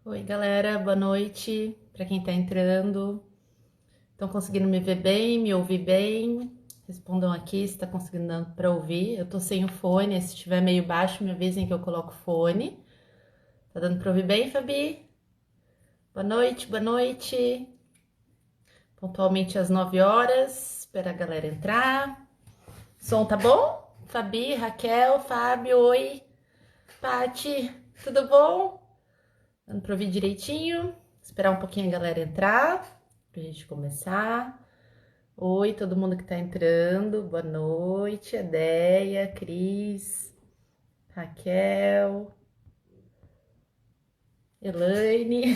Oi, galera, boa noite. Para quem tá entrando, estão conseguindo me ver bem, me ouvir bem? Respondam aqui se tá conseguindo para ouvir. Eu tô sem o fone, se estiver meio baixo, me avisem que eu coloco fone. Tá dando para ouvir bem, Fabi? Boa noite, boa noite. Pontualmente às 9 horas, espera a galera entrar. Som tá bom? Fabi, Raquel, Fábio, oi. Pati, tudo bom? Dando para ouvir direitinho? Esperar um pouquinho a galera entrar pra gente começar. Oi, todo mundo que tá entrando. Boa noite, Adéia, Cris, Raquel, Elaine,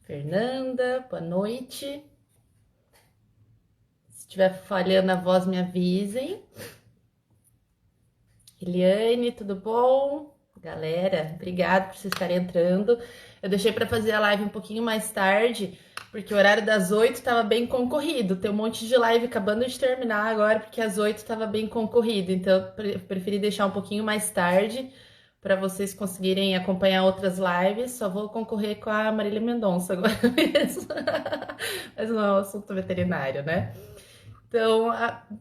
Fernanda, boa noite. Se estiver falhando a voz, me avisem. Eliane, tudo bom? Galera, obrigado por vocês estarem entrando. Eu deixei para fazer a live um pouquinho mais tarde, porque o horário das 8 estava bem concorrido. Tem um monte de live acabando de terminar agora, porque às 8 estava bem concorrido. Então, eu preferi deixar um pouquinho mais tarde para vocês conseguirem acompanhar outras lives. Só vou concorrer com a Marília Mendonça agora mesmo. Mas não é um assunto veterinário, né? Então,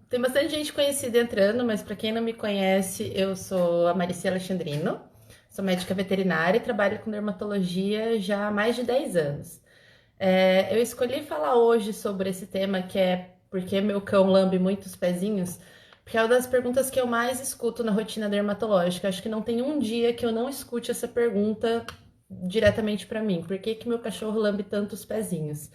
tem bastante gente conhecida entrando, mas para quem não me conhece, eu sou a Maricia Alexandrino, sou médica veterinária e trabalho com dermatologia já há mais de 10 anos. Eu escolhi falar hoje sobre esse tema que é porque meu cão lambe muitos pezinhos, porque é uma das perguntas que eu mais escuto na rotina dermatológica. Acho que não tem um dia que eu não escute essa pergunta diretamente para mim. Por que que meu cachorro lambe tantos pezinhos?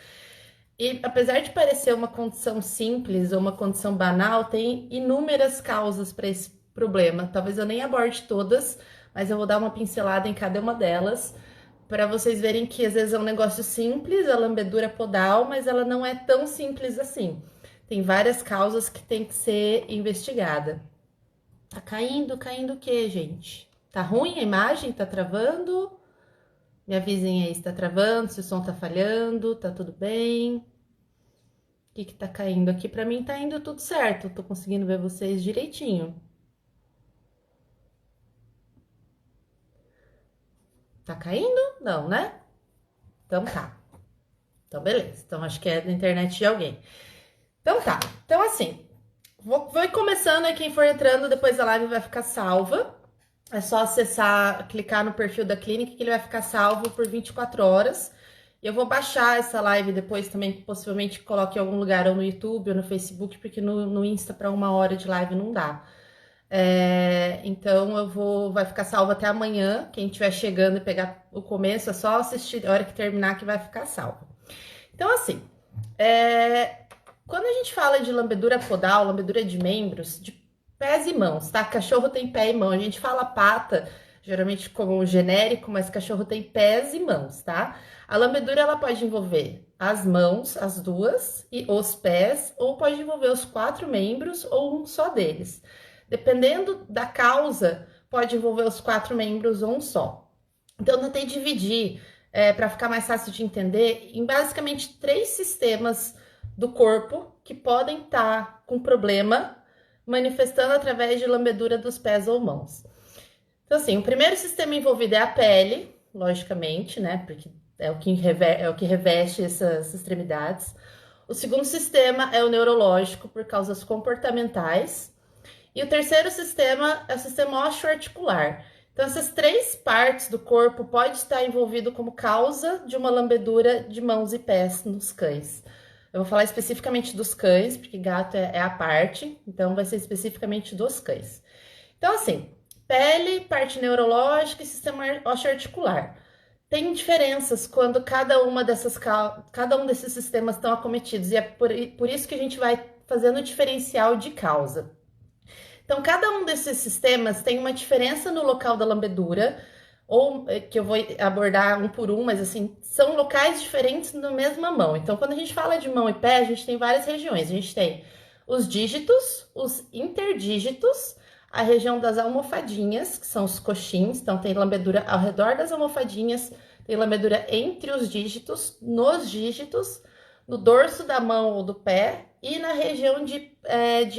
E apesar de parecer uma condição simples ou uma condição banal, tem inúmeras causas para esse problema. Talvez eu nem aborde todas, mas eu vou dar uma pincelada em cada uma delas para vocês verem que às vezes é um negócio simples, a lambedura podal, mas ela não é tão simples assim. Tem várias causas que tem que ser investigada. Tá caindo, caindo o quê, gente? Tá ruim a imagem? Tá travando? Me avisem aí se tá travando, se o som tá falhando, tá tudo bem. O que que tá caindo aqui? Pra mim tá indo tudo certo. Tô conseguindo ver vocês direitinho. Tá caindo? Não, né? Então tá. Então beleza. Então acho que é da internet de alguém. Então tá. Então assim, vou ir começando e quem for entrando depois da live vai ficar salva. É só acessar, clicar no perfil da clínica que ele vai ficar salvo por 24 horas. E eu vou baixar essa live depois também, possivelmente coloque em algum lugar, ou no YouTube ou no Facebook, porque no Insta para 1 hora de live não dá. Então vai ficar salvo até amanhã. Quem estiver chegando e pegar o começo, é só assistir a hora que terminar que vai ficar salvo. Então, assim, quando a gente fala de lambedura podal, lambedura de membros, de pés e mãos, tá? Cachorro tem pé e mão. A gente fala pata, geralmente como genérico, mas cachorro tem pés e mãos, tá? A lambedura ela pode envolver as mãos, as duas, e os pés, ou pode envolver os 4 membros ou um só deles. Dependendo da causa, pode envolver os 4 membros ou um só. Então, eu tentei dividir, para ficar mais fácil de entender, em basicamente 3 sistemas do corpo que podem estar com problema manifestando através de lambedura dos pés ou mãos. Então, assim, o primeiro sistema envolvido é a pele, logicamente, né? Porque é o que reveste essas extremidades. O segundo sistema é o neurológico, por causas comportamentais. E o terceiro sistema é o sistema osteoarticular. Então, essas 3 partes do corpo podem estar envolvido como causa de uma lambedura de mãos e pés nos cães. Eu vou falar especificamente dos cães, porque gato é a parte, então vai ser especificamente dos cães. Então, assim, pele, parte neurológica e sistema osteoarticular. Tem diferenças quando cada um desses sistemas estão acometidos, e é por isso que a gente vai fazendo o diferencial de causa. Então, cada um desses sistemas tem uma diferença no local da lambedura, ou que eu vou abordar um por um, mas assim, são locais diferentes na mesma mão. Então, quando a gente fala de mão e pé, a gente tem várias regiões. A gente tem os dígitos, os interdígitos, a região das almofadinhas, que são os coxins, então tem lambedura ao redor das almofadinhas, tem lambedura entre os dígitos, nos dígitos, no dorso da mão ou do pé e na região de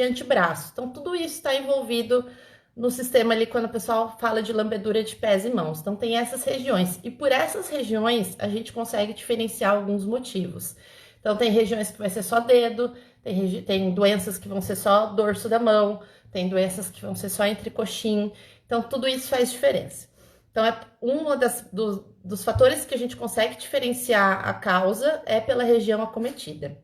antebraço. Então, tudo isso está envolvido no sistema ali quando o pessoal fala de lambedura de pés e mãos. Então tem essas regiões. E por essas regiões a gente consegue diferenciar alguns motivos. Então tem regiões que vai ser só dedo, tem doenças que vão ser só dorso da mão, tem doenças que vão ser só entre coxim. Então tudo isso faz diferença. Então é dos fatores que a gente consegue diferenciar a causa é pela região acometida.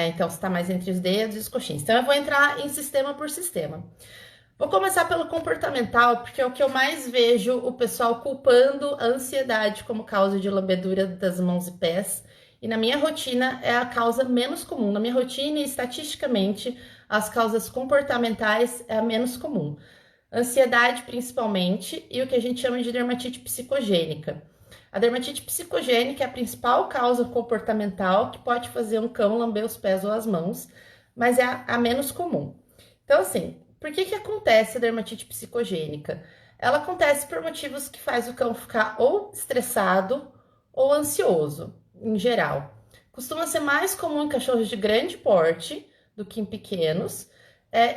Então, se está mais entre os dedos e os coxins. Então, eu vou entrar em sistema por sistema. Vou começar pelo comportamental, porque é o que eu mais vejo o pessoal culpando a ansiedade como causa de lambedura das mãos e pés. E na minha rotina é a causa menos comum. Na minha rotina, estatisticamente, as causas comportamentais é a menos comum. Ansiedade, principalmente, e o que a gente chama de dermatite psicogênica. A dermatite psicogênica é a principal causa comportamental que pode fazer um cão lamber os pés ou as mãos, mas é a menos comum. Então, assim, por que acontece a dermatite psicogênica? Ela acontece por motivos que faz o cão ficar ou estressado ou ansioso, em geral. Costuma ser mais comum em cachorros de grande porte do que em pequenos,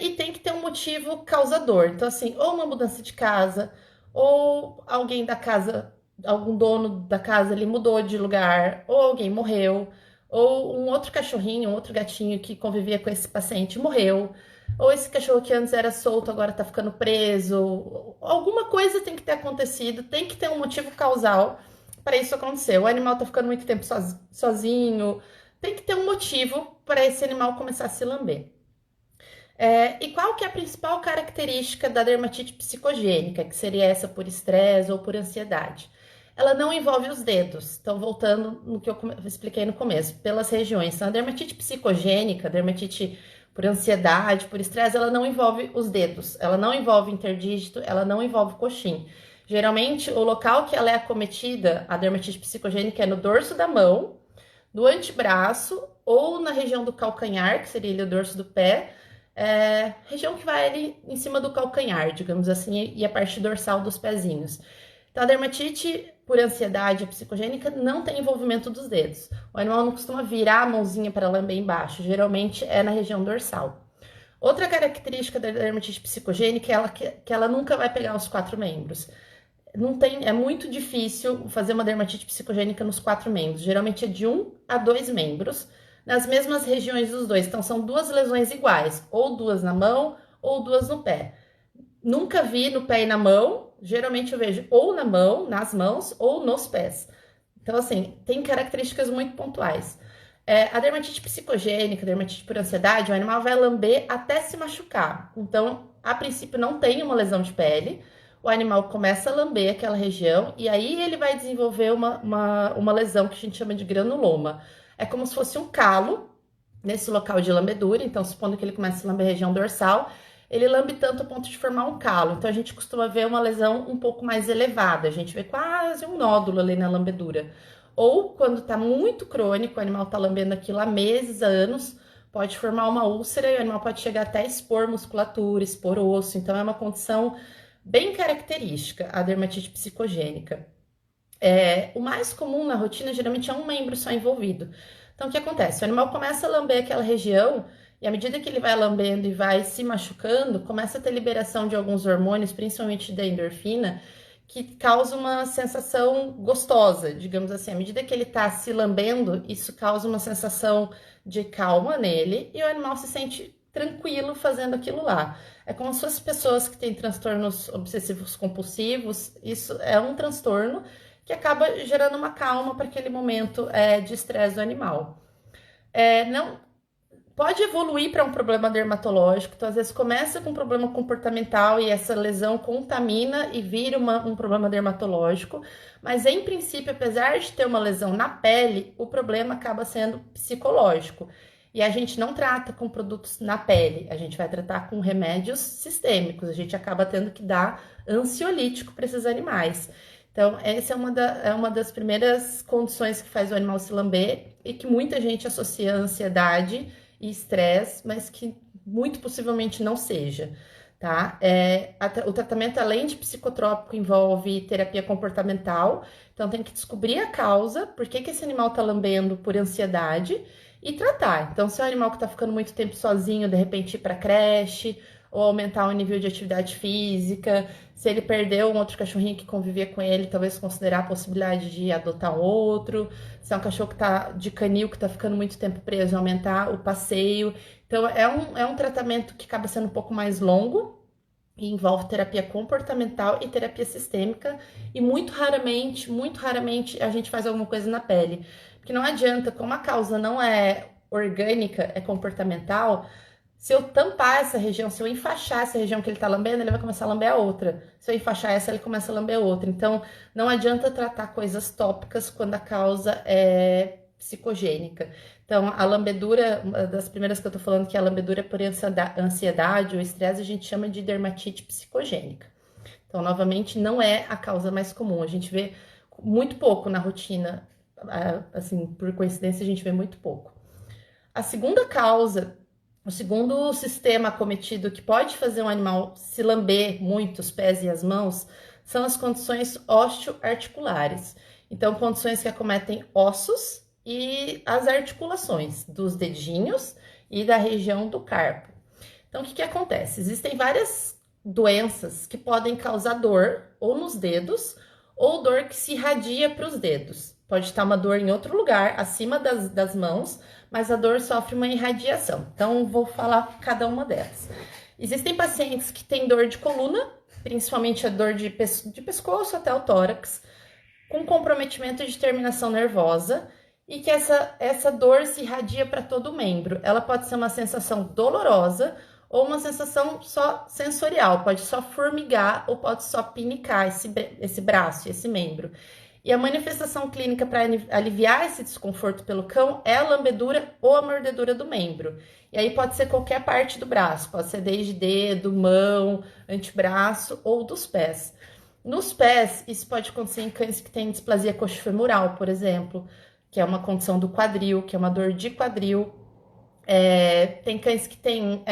e tem que ter um motivo causador. Então, assim, ou uma mudança de casa, ou alguém da casa, algum dono da casa ele mudou de lugar, ou alguém morreu, ou um outro cachorrinho, um outro gatinho que convivia com esse paciente morreu, ou esse cachorro que antes era solto agora tá ficando preso. Alguma coisa tem que ter acontecido, tem que ter um motivo causal para isso acontecer. O animal tá ficando muito tempo sozinho, tem que ter um motivo para esse animal começar a se lamber. E qual que é a principal característica da dermatite psicogênica, que seria essa por estresse ou por ansiedade? Ela não envolve os dedos. Então, voltando no que eu expliquei no começo, pelas regiões. Então, a dermatite psicogênica, a dermatite por ansiedade, por estresse, ela não envolve os dedos, ela não envolve interdígito, ela não envolve coxim. Geralmente, o local que ela é acometida, a dermatite psicogênica, é no dorso da mão, no antebraço ou na região do calcanhar, que seria ali o dorso do pé, região que vai ali em cima do calcanhar, digamos assim, e a parte dorsal dos pezinhos. Então, a dermatite por ansiedade psicogênica não tem envolvimento dos dedos. O animal não costuma virar a mãozinha para lamber embaixo, geralmente é na região dorsal. Outra característica da dermatite psicogênica é que ela nunca vai pegar os 4 membros. É muito difícil fazer uma dermatite psicogênica nos 4 membros. Geralmente é de 1 a 2 membros, nas mesmas regiões dos dois. Então, são 2 lesões iguais, ou 2 na mão, ou 2 no pé. Nunca vi no pé e na mão, geralmente eu vejo ou na mão, nas mãos, ou nos pés. Então, assim, tem características muito pontuais. A dermatite psicogênica, a dermatite por ansiedade, o animal vai lamber até se machucar. Então, a princípio, não tem uma lesão de pele, o animal começa a lamber aquela região e aí ele vai desenvolver uma lesão que a gente chama de granuloma. É como se fosse um calo nesse local de lambedura. Então, supondo que ele comece a lamber a região dorsal, ele lambe tanto a ponto de formar um calo. Então, a gente costuma ver uma lesão um pouco mais elevada. A gente vê quase um nódulo ali na lambedura. Ou, quando tá muito crônico, o animal tá lambendo aquilo há meses, há anos, pode formar uma úlcera e o animal pode chegar até a expor musculatura, expor osso. Então, é uma condição bem característica, a dermatite psicogênica. O mais comum na rotina, geralmente, é um membro só envolvido. Então, o que acontece? O animal começa a lamber aquela região e à medida que ele vai lambendo e vai se machucando, começa a ter liberação de alguns hormônios, principalmente da endorfina, que causa uma sensação gostosa, digamos assim. À medida que ele tá se lambendo, isso causa uma sensação de calma nele e o animal se sente tranquilo fazendo aquilo lá. É como se fossem pessoas que têm transtornos obsessivos compulsivos, isso é um transtorno que acaba gerando uma calma para aquele momento de estresse do animal. Não pode evoluir para um problema dermatológico, então às vezes começa com um problema comportamental e essa lesão contamina e vira um problema dermatológico, mas em princípio, apesar de ter uma lesão na pele, o problema acaba sendo psicológico. E a gente não trata com produtos na pele, a gente vai tratar com remédios sistêmicos, a gente acaba tendo que dar ansiolítico para esses animais. Então, essa é uma das primeiras condições que faz o animal se lamber e que muita gente associa a ansiedade e estresse, mas que muito possivelmente não seja, tá? O tratamento, além de psicotrópico, envolve terapia comportamental, então tem que descobrir a causa, por que esse animal tá lambendo por ansiedade, e tratar. Então, se é um animal que tá ficando muito tempo sozinho, de repente ir pra creche, ou aumentar o nível de atividade física. Se ele perdeu um outro cachorrinho que convivia com ele, talvez considerar a possibilidade de adotar um outro. Se é um cachorro que tá de canil, que tá ficando muito tempo preso, aumentar o passeio. Então, é um tratamento que acaba sendo um pouco mais longo, e envolve terapia comportamental e terapia sistêmica, e muito raramente a gente faz alguma coisa na pele. Porque não adianta, como a causa não é orgânica, é comportamental, se eu tampar essa região, se eu enfaixar essa região que ele tá lambendo, ele vai começar a lamber a outra. Se eu enfaixar essa, ele começa a lamber a outra. Então, não adianta tratar coisas tópicas quando a causa é psicogênica. Então, a lambedura, uma das primeiras que eu tô falando, que é a lambedura por ansiedade ou estresse, a gente chama de dermatite psicogênica. Então, novamente, não é a causa mais comum. A gente vê muito pouco na rotina, assim, por coincidência, a gente vê muito pouco. A segunda causa, o segundo sistema acometido que pode fazer um animal se lamber muito os pés e as mãos, são as condições osteoarticulares. Então, condições que acometem ossos e as articulações dos dedinhos e da região do carpo. Então, o que acontece? Existem várias doenças que podem causar dor ou nos dedos, ou dor que se irradia para os dedos. Pode estar uma dor em outro lugar, acima das mãos, mas a dor sofre uma irradiação. Então, vou falar cada uma delas. Existem pacientes que têm dor de coluna, principalmente a dor de pescoço até o tórax, com comprometimento de terminação nervosa, e que essa dor se irradia para todo o membro. Ela pode ser uma sensação dolorosa ou uma sensação só sensorial, pode só formigar ou pode só pinicar esse braço, esse membro. E a manifestação clínica para aliviar esse desconforto pelo cão é a lambedura ou a mordedura do membro. E aí pode ser qualquer parte do braço, pode ser desde dedo, mão, antebraço ou dos pés. Nos pés, isso pode acontecer em cães que têm displasia coxofemoral, por exemplo, que é uma condição do quadril, que é uma dor de quadril. Tem cães que têm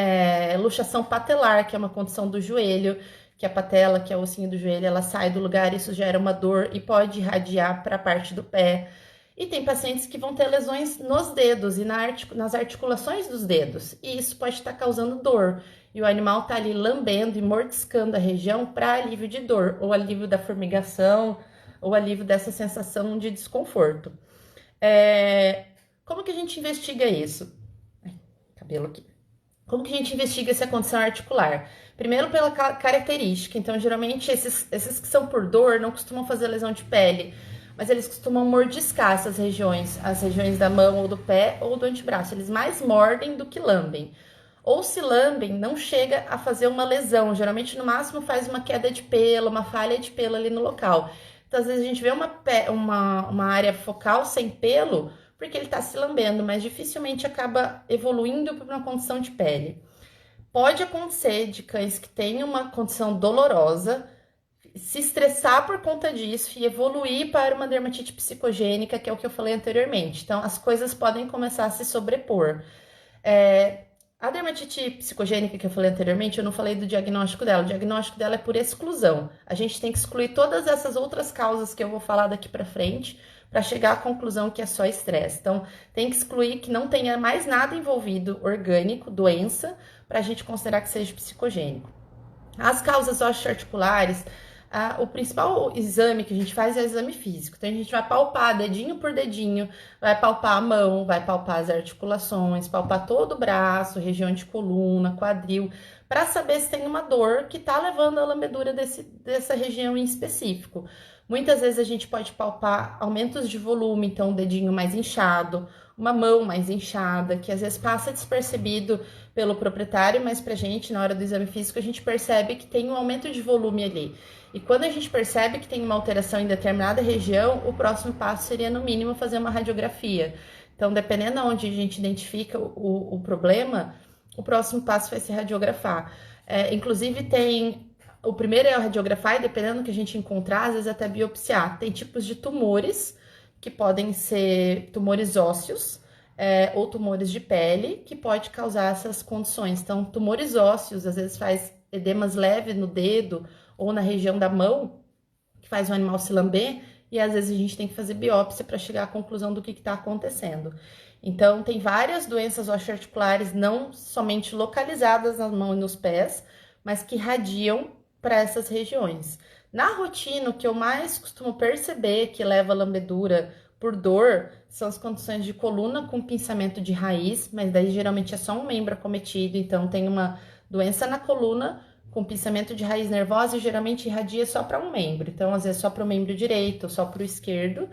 luxação patelar, que é uma condição do joelho, que a patela, que é o ossinho do joelho, ela sai do lugar, isso gera uma dor e pode irradiar para a parte do pé. E tem pacientes que vão ter lesões nos dedos e nas articulações dos dedos, e isso pode estar causando dor. E o animal está ali lambendo e mordiscando a região para alívio de dor, ou alívio da formigação, ou alívio dessa sensação de desconforto. Como que a gente investiga isso? Cabelo aqui. Como que a gente investiga essa condição articular? Primeiro pela característica. Então, geralmente, esses que são por dor não costumam fazer lesão de pele, mas eles costumam mordiscar essas regiões, as regiões da mão ou do pé ou do antebraço. Eles mais mordem do que lambem. Ou se lambem, não chega a fazer uma lesão. Geralmente, no máximo, faz uma queda de pelo, uma falha de pelo ali no local. Então, às vezes, a gente vê uma área focal sem pelo, porque ele está se lambendo, mas dificilmente acaba evoluindo para uma condição de pele. Pode acontecer de cães que têm uma condição dolorosa, se estressar por conta disso e evoluir para uma dermatite psicogênica, que é o que eu falei anteriormente. Então, as coisas podem começar a se sobrepor. A dermatite psicogênica que eu falei anteriormente, eu não falei do diagnóstico dela. O diagnóstico dela é por exclusão. A gente tem que excluir todas essas outras causas que eu vou falar daqui para frente, para chegar à conclusão que é só estresse. Então, tem que excluir que não tenha mais nada envolvido orgânico, doença, para a gente considerar que seja psicogênico. As causas osteoarticulares, o principal exame que a gente faz é o exame físico. Então, a gente vai palpar dedinho por dedinho, vai palpar a mão, vai palpar as articulações, palpar todo o braço, região de coluna, quadril, para saber se tem uma dor que está levando à lambedura dessa região em específico. Muitas vezes a gente pode palpar aumentos de volume, então o dedinho mais inchado, uma mão mais inchada, que às vezes passa despercebido pelo proprietário, mas pra gente, na hora do exame físico, a gente percebe que tem um aumento de volume ali. E quando a gente percebe que tem uma alteração em determinada região, o próximo passo seria, no mínimo, fazer uma radiografia. Então, dependendo de onde a gente identifica o problema, o próximo passo vai ser radiografar. Inclusive, o primeiro é radiografar e, dependendo do que a gente encontrar, às vezes até biopsiar. Tem tipos de tumores, que podem ser tumores ósseos, ou tumores de pele, que pode causar essas condições. Então, tumores ósseos, às vezes faz edemas leves no dedo ou na região da mão, que faz o animal se lamber, e às vezes a gente tem que fazer biópsia para chegar à conclusão do que está acontecendo. Então, tem várias doenças osteoarticulares não somente localizadas nas mãos e nos pés, mas que irradiam para essas regiões. Na rotina, o que eu mais costumo perceber que leva a lambedura por dor são as condições de coluna com pinçamento de raiz, mas daí geralmente é só um membro acometido, então tem uma doença na coluna com pinçamento de raiz nervosa e geralmente irradia só para um membro, então às vezes só para o membro direito ou só para o esquerdo.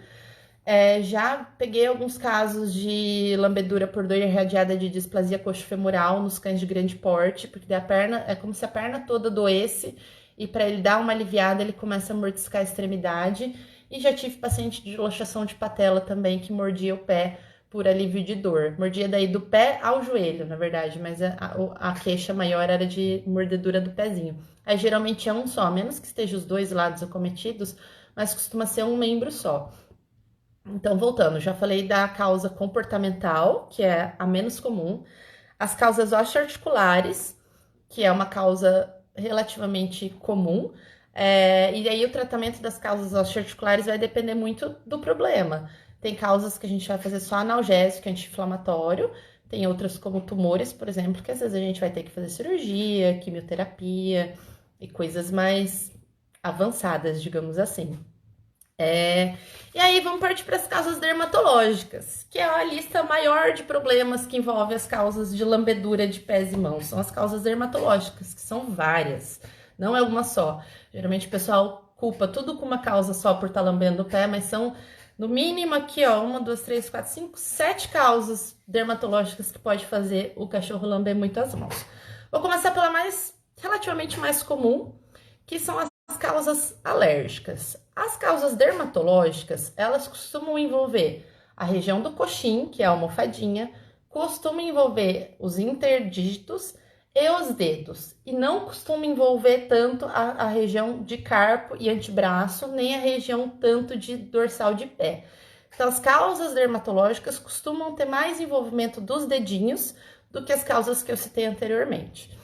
Já peguei alguns casos de lambedura por dor irradiada de displasia coxofemoral nos cães de grande porte, porque a perna é como se a perna toda doesse e para ele dar uma aliviada ele começa a mordiscar a extremidade. E já tive paciente de luxação de patela também que mordia o pé por alívio de dor. Mordia daí do pé ao joelho, na verdade, mas a queixa maior era de mordedura do pezinho. Aí geralmente é um só, a menos que esteja os dois lados acometidos, mas costuma ser um membro só. Então, voltando, já falei da causa comportamental, que é a menos comum, as causas osteoarticulares, que é uma causa relativamente comum, e aí o tratamento das causas osteoarticulares vai depender muito do problema. Tem causas que a gente vai fazer só analgésico, anti-inflamatório, tem outras como tumores, por exemplo, que às vezes a gente vai ter que fazer cirurgia, quimioterapia e coisas mais avançadas, digamos assim. E aí vamos partir para as causas dermatológicas, que é a lista maior de problemas que envolve as causas de lambedura de pés e mãos. São as causas dermatológicas, que são várias, não é uma só. Geralmente o pessoal culpa tudo com uma causa só por estar lambendo o pé, mas são no mínimo aqui, ó, 1, 2, 3, 4, 5, 7 causas dermatológicas que pode fazer o cachorro lamber muito as mãos. Vou começar pela relativamente mais comum, que são as causas alérgicas. As causas dermatológicas, elas costumam envolver a região do coxim, que é a almofadinha, costumam envolver os interdígitos e os dedos, e não costuma envolver tanto a região de carpo e antebraço, nem a região tanto de dorsal de pé. Então, as causas dermatológicas costumam ter mais envolvimento dos dedinhos do que as causas que eu citei anteriormente.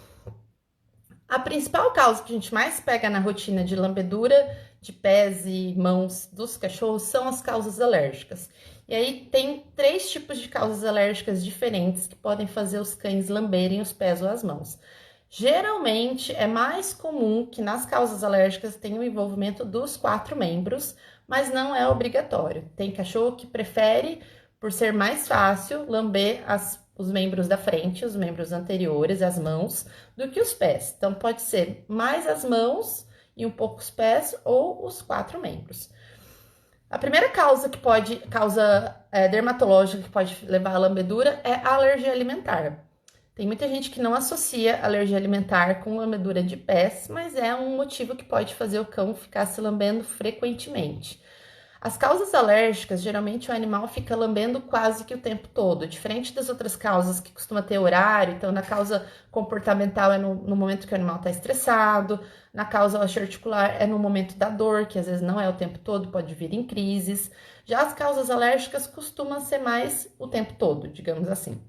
A principal causa que a gente mais pega na rotina de lambedura de pés e mãos dos cachorros são as causas alérgicas. E aí tem 3 tipos de causas alérgicas diferentes que podem fazer os cães lamberem os pés ou as mãos. Geralmente é mais comum que nas causas alérgicas tenha o envolvimento dos 4 membros, mas não é obrigatório. Tem cachorro que prefere, por ser mais fácil, lamber os membros da frente, os membros anteriores, as mãos, do que os pés. Então, pode ser mais as mãos e um pouco os pés ou os 4 membros. A primeira causa dermatológica que pode levar à lambedura é a alergia alimentar. Tem muita gente que não associa alergia alimentar com lambedura de pés, mas é um motivo que pode fazer o cão ficar se lambendo frequentemente. As causas alérgicas, geralmente o animal fica lambendo quase que o tempo todo, diferente das outras causas que costuma ter horário. Então, na causa comportamental é no momento que o animal está estressado, na causa osteoarticular é no momento da dor, que às vezes não é o tempo todo, pode vir em crises. Já as causas alérgicas costumam ser mais o tempo todo, digamos assim.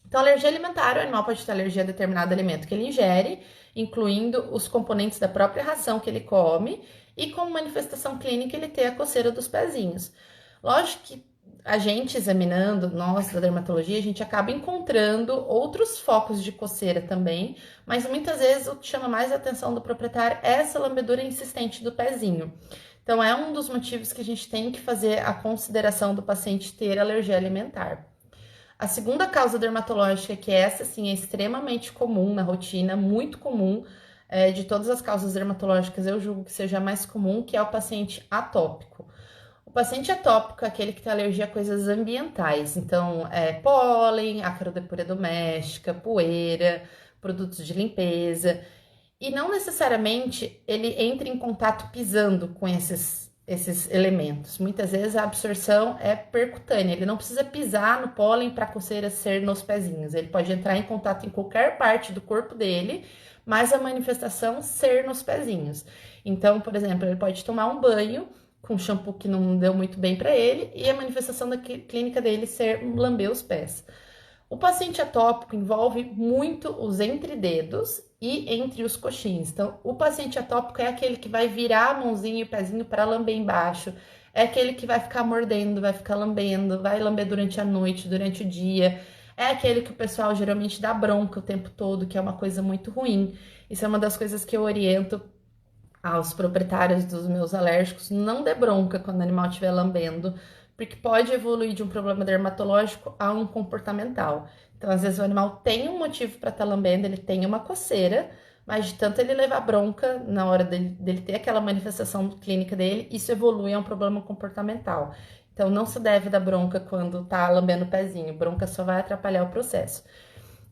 Então, alergia alimentar, o animal pode ter alergia a determinado alimento que ele ingere, incluindo os componentes da própria ração que ele come, e como manifestação clínica ele tem a coceira dos pezinhos. Lógico que a gente examinando, nós da dermatologia, a gente acaba encontrando outros focos de coceira também, mas muitas vezes o que chama mais a atenção do proprietário é essa lambedura insistente do pezinho. Então, é um dos motivos que a gente tem que fazer a consideração do paciente ter alergia alimentar. A segunda causa dermatológica, que essa sim é extremamente comum na rotina, muito comum, de todas as causas dermatológicas, eu julgo que seja a mais comum, que é o paciente atópico. O paciente atópico é aquele que tem alergia a coisas ambientais, então pólen, ácaro de pura doméstica, poeira, produtos de limpeza, e não necessariamente ele entra em contato pisando com esses elementos. Muitas vezes a absorção é percutânea, ele não precisa pisar no pólen para a coceira ser nos pezinhos, ele pode entrar em contato em qualquer parte do corpo dele, mas a manifestação ser nos pezinhos. Então, por exemplo, ele pode tomar um banho com shampoo que não deu muito bem para ele e a manifestação da clínica dele ser lamber os pés. O paciente atópico envolve muito os entrededos e entre os coxins. Então, o paciente atópico é aquele que vai virar a mãozinha e o pezinho para lamber embaixo. É aquele que vai ficar mordendo, vai ficar lambendo, vai lamber durante a noite, durante o dia. É aquele que o pessoal geralmente dá bronca o tempo todo, que é uma coisa muito ruim. Isso é uma das coisas que eu oriento aos proprietários dos meus alérgicos: não dê bronca quando o animal estiver lambendo, porque pode evoluir de um problema dermatológico a um comportamental. Então, às vezes, o animal tem um motivo para estar lambendo, ele tem uma coceira, mas de tanto ele levar bronca na hora dele ter aquela manifestação clínica dele, isso evolui a um problema comportamental. Então, não se deve dar bronca quando tá lambendo o pezinho, bronca só vai atrapalhar o processo.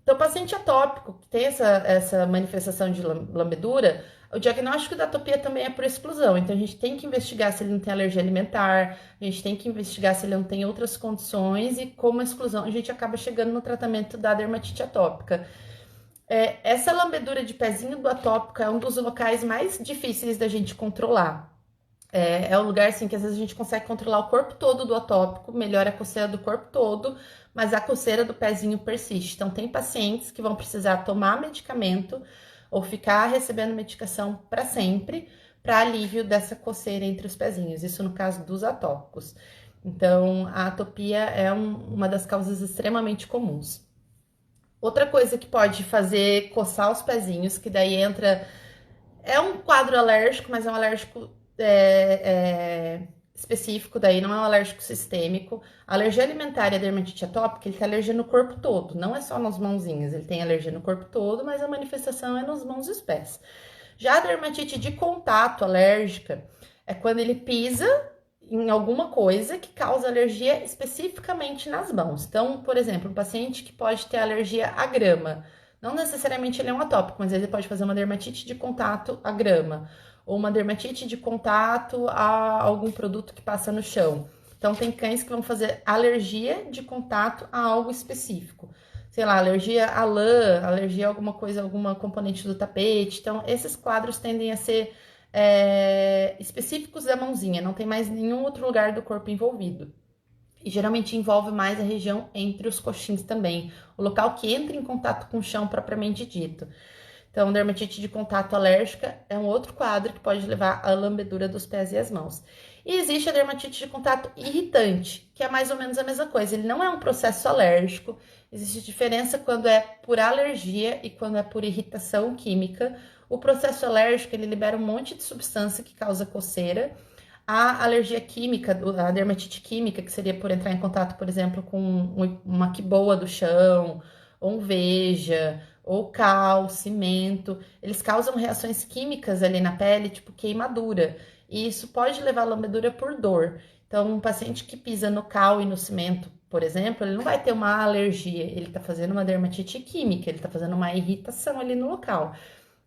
Então, o paciente atópico, que tem essa manifestação de lambedura, o diagnóstico da atopia também é por exclusão. Então, a gente tem que investigar se ele não tem alergia alimentar, a gente tem que investigar se ele não tem outras condições, e como exclusão, a gente acaba chegando no tratamento da dermatite atópica. Essa lambedura de pezinho do atópico é um dos locais mais difíceis da gente controlar. É um lugar assim que às vezes a gente consegue controlar o corpo todo do atópico, melhora a coceira do corpo todo, mas a coceira do pezinho persiste. Então, tem pacientes que vão precisar tomar medicamento ou ficar recebendo medicação para sempre, para alívio dessa coceira entre os pezinhos. Isso no caso dos atópicos. Então, a atopia é uma das causas extremamente comuns. Outra coisa que pode fazer coçar os pezinhos, que daí entra. É um quadro alérgico, mas é um alérgico específico, daí não é um alérgico sistêmico. A alergia alimentar e a dermatite atópica, ele tem alergia no corpo todo, não é só nas mãozinhas, ele tem alergia no corpo todo, mas a manifestação é nas mãos e os pés. Já a dermatite de contato alérgica é quando ele pisa em alguma coisa que causa alergia especificamente nas mãos. Então, por exemplo, um paciente que pode ter alergia à grama, não necessariamente ele é um atópico, mas ele pode fazer uma dermatite de contato à grama, ou uma dermatite de contato a algum produto que passa no chão. Então, tem cães que vão fazer alergia de contato a algo específico. Sei lá, alergia à lã, alergia a alguma coisa, alguma componente do tapete. Então, esses quadros tendem a ser específicos da mãozinha, não tem mais nenhum outro lugar do corpo envolvido. E geralmente envolve mais a região entre os coxins também, o local que entra em contato com o chão propriamente dito. Então, dermatite de contato alérgica é um outro quadro que pode levar à lambedura dos pés e as mãos. E existe a dermatite de contato irritante, que é mais ou menos a mesma coisa. Ele não é um processo alérgico, existe diferença quando é por alergia e quando é por irritação química. O processo alérgico, ele libera um monte de substância que causa coceira. A alergia química, a dermatite química, que seria por entrar em contato, por exemplo, com uma quiboa do chão, ou um veja, ou cal, cimento, eles causam reações químicas ali na pele, tipo queimadura, e isso pode levar à lambedura por dor. Então, um paciente que pisa no cal e no cimento, por exemplo, ele não vai ter uma alergia, ele tá fazendo uma dermatite química, ele tá fazendo uma irritação ali no local.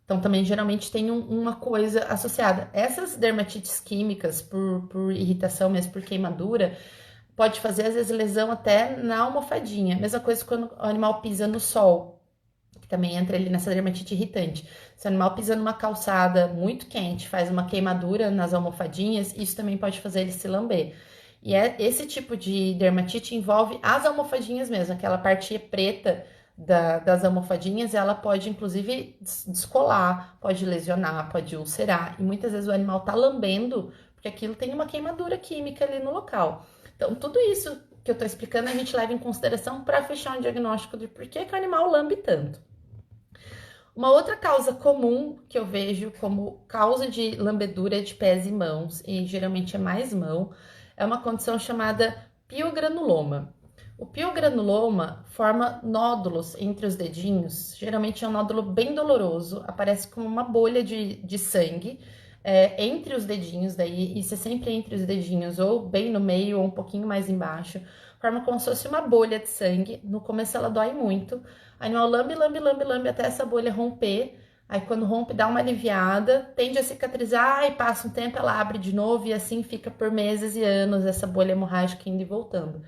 Então, também geralmente tem uma coisa associada. Essas dermatites químicas, por irritação, mesmo por queimadura, pode fazer, às vezes, lesão até na almofadinha. Mesma coisa quando o animal pisa no sol, que também entra ali nessa dermatite irritante. Se o animal pisa numa calçada muito quente, faz uma queimadura nas almofadinhas, isso também pode fazer ele se lamber. E esse tipo de dermatite envolve as almofadinhas mesmo, aquela parte preta das almofadinhas, ela pode inclusive descolar, pode lesionar, pode ulcerar, e muitas vezes o animal tá lambendo porque aquilo tem uma queimadura química ali no local. Então, tudo isso que eu tô explicando a gente leva em consideração para fechar um diagnóstico de por que o animal lambe tanto. Uma outra causa comum que eu vejo como causa de lambedura de pés e mãos, e geralmente é mais mão, é uma condição chamada piogranuloma. O piogranuloma forma nódulos entre os dedinhos, geralmente é um nódulo bem doloroso, aparece como uma bolha de sangue entre os dedinhos, daí isso é sempre entre os dedinhos, ou bem no meio, ou um pouquinho mais embaixo, forma como se fosse uma bolha de sangue. No começo ela dói muito, o animal lambe, lambe, lambe, lambe até essa bolha romper. Aí quando rompe dá uma aliviada, tende a cicatrizar e passa um tempo ela abre de novo e assim fica por meses e anos essa bolha hemorrágica indo e voltando.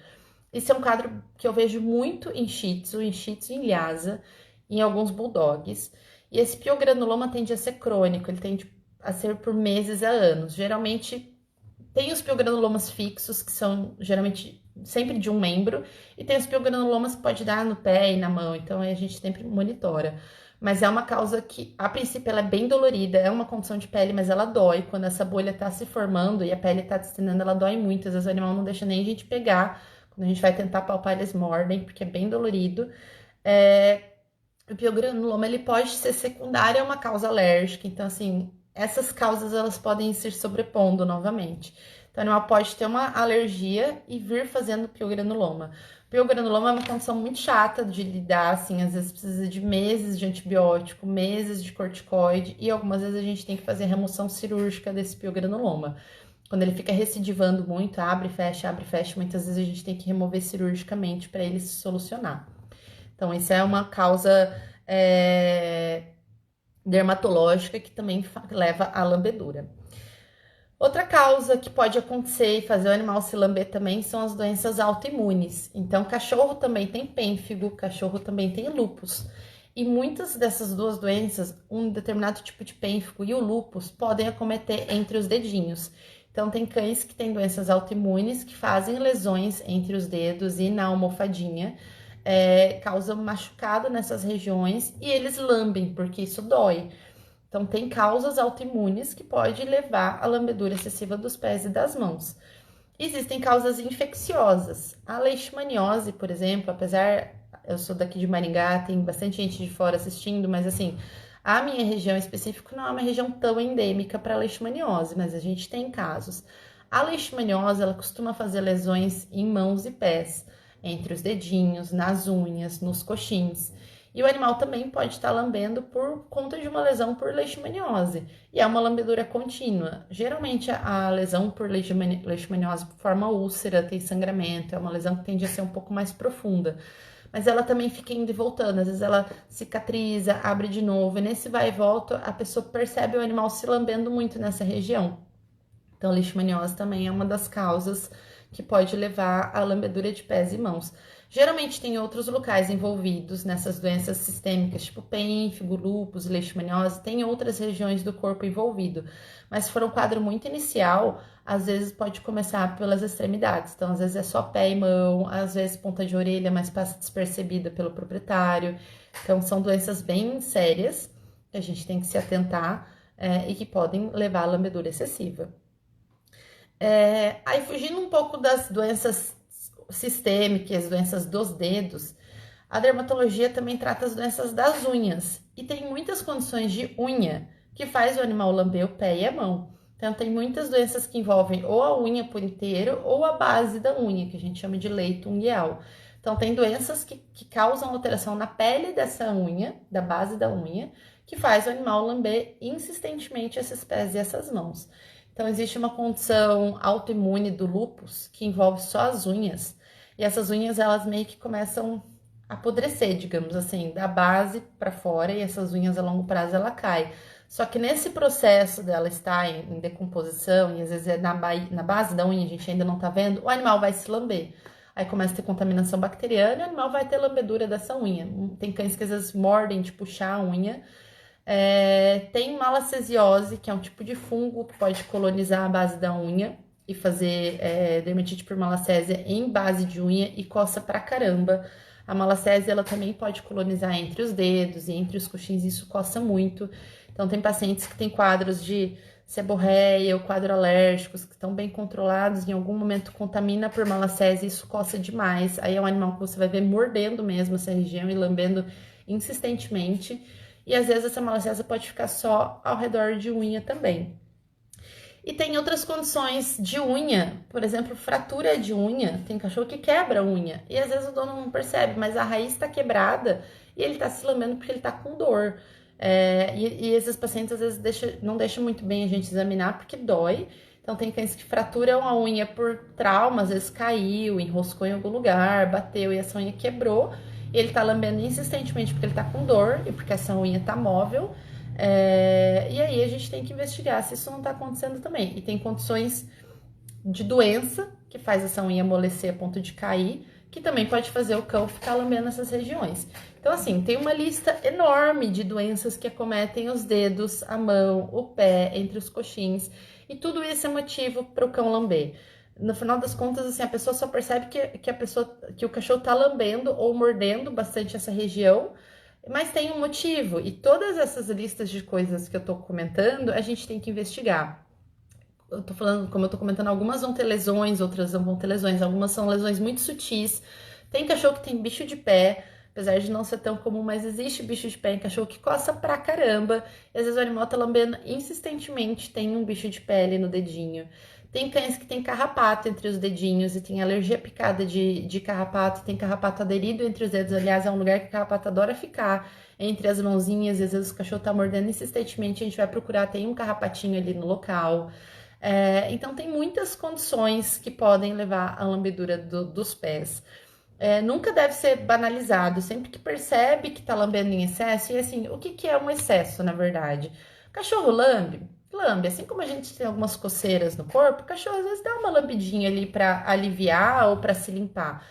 Esse é um quadro que eu vejo muito em Shih Tzu, em Lhasa, em alguns Bulldogs. E esse piogranuloma tende a ser crônico, ele tende a ser por meses a anos. Geralmente tem os piogranulomas fixos, que são geralmente sempre de um membro, e tem os piogranulomas que pode dar no pé e na mão, então a gente sempre monitora. Mas é uma causa que, a princípio, ela é bem dolorida, é uma condição de pele, mas ela dói. Quando essa bolha tá se formando e a pele tá destendendo, ela dói muito. Às vezes o animal não deixa nem a gente pegar. Quando a gente vai tentar palpar, eles mordem, porque é bem dolorido. O piogranuloma, ele pode ser secundário a uma causa alérgica. Então, assim, essas causas, elas podem ir se sobrepondo novamente. Então, o animal pode ter uma alergia e vir fazendo piogranuloma. Piogranuloma é uma condição muito chata de lidar, assim, às vezes precisa de meses de antibiótico, meses de corticoide, e algumas vezes a gente tem que fazer remoção cirúrgica desse piogranuloma. Quando ele fica recidivando muito, abre e fecha, muitas vezes a gente tem que remover cirurgicamente para ele se solucionar. Então, isso é uma causa dermatológica que também leva à lambedura. Outra causa que pode acontecer e fazer o animal se lamber também são as doenças autoimunes. Então, cachorro também tem pênfigo, cachorro também tem lúpus. E muitas dessas duas doenças, um determinado tipo de pênfigo e o lúpus, podem acometer entre os dedinhos. Então, tem cães que têm doenças autoimunes que fazem lesões entre os dedos e na almofadinha, causam machucado nessas regiões e eles lambem, porque isso dói. Então, tem causas autoimunes que pode levar à lambedura excessiva dos pés e das mãos. Existem causas infecciosas. A leishmaniose, por exemplo, apesar, eu sou daqui de Maringá, tem bastante gente de fora assistindo, mas assim, a minha região específica não é uma região tão endêmica para leishmaniose, mas a gente tem casos. A leishmaniose, ela costuma fazer lesões em mãos e pés, entre os dedinhos, nas unhas, nos coxins. E o animal também pode estar lambendo por conta de uma lesão por leishmaniose. E é uma lambedura contínua. Geralmente a lesão por leishmaniose forma úlcera, tem sangramento, é uma lesão que tende a ser um pouco mais profunda. Mas ela também fica indo e voltando, às vezes ela cicatriza, abre de novo, e nesse vai e volta a pessoa percebe o animal se lambendo muito nessa região. Então, a leishmaniose também é uma das causas que pode levar à lambedura de pés e mãos. Geralmente tem outros locais envolvidos nessas doenças sistêmicas, tipo pênfigo, lúpus, leishmaniose, tem outras regiões do corpo envolvido. Mas se for um quadro muito inicial, às vezes pode começar pelas extremidades. Então, às vezes é só pé e mão, às vezes ponta de orelha, mas passa despercebida pelo proprietário. Então, são doenças bem sérias que a gente tem que se atentar e que podem levar à lambedura excessiva. Aí, fugindo um pouco das doenças sistêmicas, doenças dos dedos, a dermatologia também trata as doenças das unhas. E tem muitas condições de unha que faz o animal lamber o pé e a mão. Então, tem muitas doenças que envolvem ou a unha por inteiro ou a base da unha, que a gente chama de leito ungueal. Então, tem doenças que causam alteração na pele dessa unha, da base da unha, que faz o animal lamber insistentemente esses pés e essas mãos. Então, existe uma condição autoimune do lúpus que envolve só as unhas. E essas unhas, elas meio que começam a apodrecer, digamos assim, da base para fora, e essas unhas a longo prazo ela cai. Só que nesse processo dela estar em decomposição, e às vezes é na base da unha, a gente ainda não tá vendo, o animal vai se lamber. Aí começa a ter contaminação bacteriana e o animal vai ter lambedura dessa unha. Tem cães que às vezes mordem de puxar a unha. Tem malacesiose, que é um tipo de fungo que pode colonizar a base da unha e fazer dermatite por malacésia em base de unha e coça pra caramba. A malacésia, ela também pode colonizar entre os dedos e entre os coxins, e isso coça muito. Então, tem pacientes que têm quadros de seborreia ou quadro alérgicos que estão bem controlados, em algum momento contamina por malacésia e isso coça demais. Aí é um animal que você vai ver mordendo mesmo essa região e lambendo insistentemente. E às vezes essa malacésia pode ficar só ao redor de unha também. E tem outras condições de unha, por exemplo, fratura de unha. Tem cachorro que quebra a unha e às vezes o dono não percebe, mas a raiz está quebrada e ele está se lambendo porque ele está com dor. E esses pacientes às vezes não deixam muito bem a gente examinar porque dói. Então, tem cães que fraturam a unha por trauma, às vezes caiu, enroscou em algum lugar, bateu e essa unha quebrou. E ele tá lambendo insistentemente porque ele tá com dor e porque essa unha tá móvel. E aí a gente tem que investigar se isso não tá acontecendo também. E tem condições de doença que faz essa unha amolecer a ponto de cair, que também pode fazer o cão ficar lambendo essas regiões. Então, assim, tem uma lista enorme de doenças que acometem os dedos, a mão, o pé, entre os coxins. E tudo isso é motivo para o cão lamber. No final das contas, assim, a pessoa só percebe que o cachorro tá lambendo ou mordendo bastante essa região Mas tem um motivo, e todas essas listas de coisas que eu tô comentando, a gente tem que investigar. Eu tô falando, como eu tô comentando, algumas vão ter lesões, outras não vão ter lesões, algumas são lesões muito sutis. Tem cachorro que tem bicho de pé, apesar de não ser tão comum, mas existe bicho de pé em cachorro que coça pra caramba. E às vezes o animal tá lambendo insistentemente, tem um bicho de pele no dedinho. Tem cães que tem carrapato entre os dedinhos e tem alergia picada de carrapato, tem carrapato aderido entre os dedos. Aliás, é um lugar que o carrapato adora ficar entre as mãozinhas, e às vezes o cachorro tá mordendo insistentemente, a gente vai procurar, tem um carrapatinho ali no local. Então, tem muitas condições que podem levar à lambedura dos pés. Nunca deve ser banalizado, sempre que percebe que tá lambendo em excesso, e assim, o que é um excesso, na verdade? O cachorro lambe, assim como a gente tem algumas coceiras no corpo, o cachorro às vezes dá uma lambidinha ali para aliviar ou para se limpar.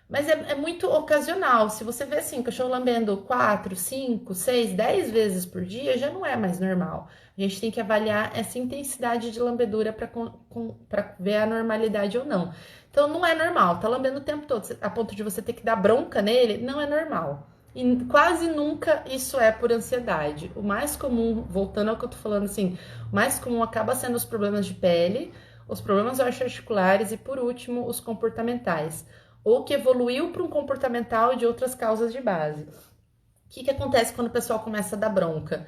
Mas é muito ocasional. Se você vê assim, o cachorro lambendo 4, 5, 6, 10 vezes por dia, já não é mais normal. A gente tem que avaliar essa intensidade de lambedura para ver a normalidade ou não. Então, não é normal. Tá lambendo o tempo todo, a ponto de você ter que dar bronca nele, não é normal. E quase nunca isso é por ansiedade. O mais comum, voltando ao que eu tô falando assim, o mais comum acaba sendo os problemas de pele, os problemas articulares e, por último, os comportamentais, ou que evoluiu para um comportamental de outras causas de base. O que acontece quando o pessoal começa a dar bronca?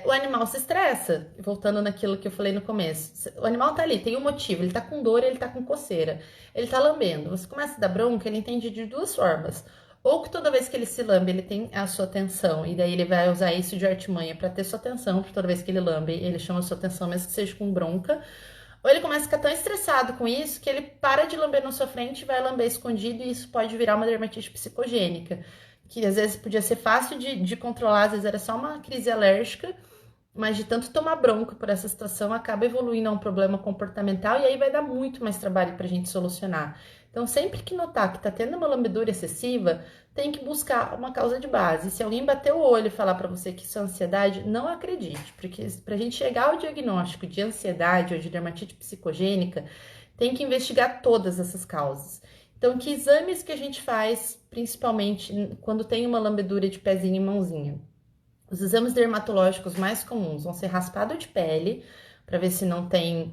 O animal se estressa, voltando naquilo que eu falei no começo. O animal tá ali, tem um motivo, ele tá com dor, ele tá com coceira, ele tá lambendo. Você começa a dar bronca, ele entende de duas formas. Ou que toda vez que ele se lambe, ele tem a sua atenção, e daí ele vai usar isso de artimanha para ter sua atenção, porque toda vez que ele lambe, ele chama a sua atenção, mesmo que seja com bronca. Ou ele começa a ficar tão estressado com isso que ele para de lamber na sua frente e vai lamber escondido, e isso pode virar uma dermatite psicogênica, que às vezes podia ser fácil de controlar, às vezes era só uma crise alérgica, mas de tanto tomar bronca por essa situação, acaba evoluindo a um problema comportamental, e aí vai dar muito mais trabalho para a gente solucionar. Então, sempre que notar que está tendo uma lambedura excessiva, tem que buscar uma causa de base. Se alguém bater o olho e falar para você que isso é ansiedade, não acredite, porque para a gente chegar ao diagnóstico de ansiedade ou de dermatite psicogênica, tem que investigar todas essas causas. Então, que exames que a gente faz, principalmente quando tem uma lambedura de pezinho e mãozinha? Os exames dermatológicos mais comuns vão ser raspado de pele, para ver se não tem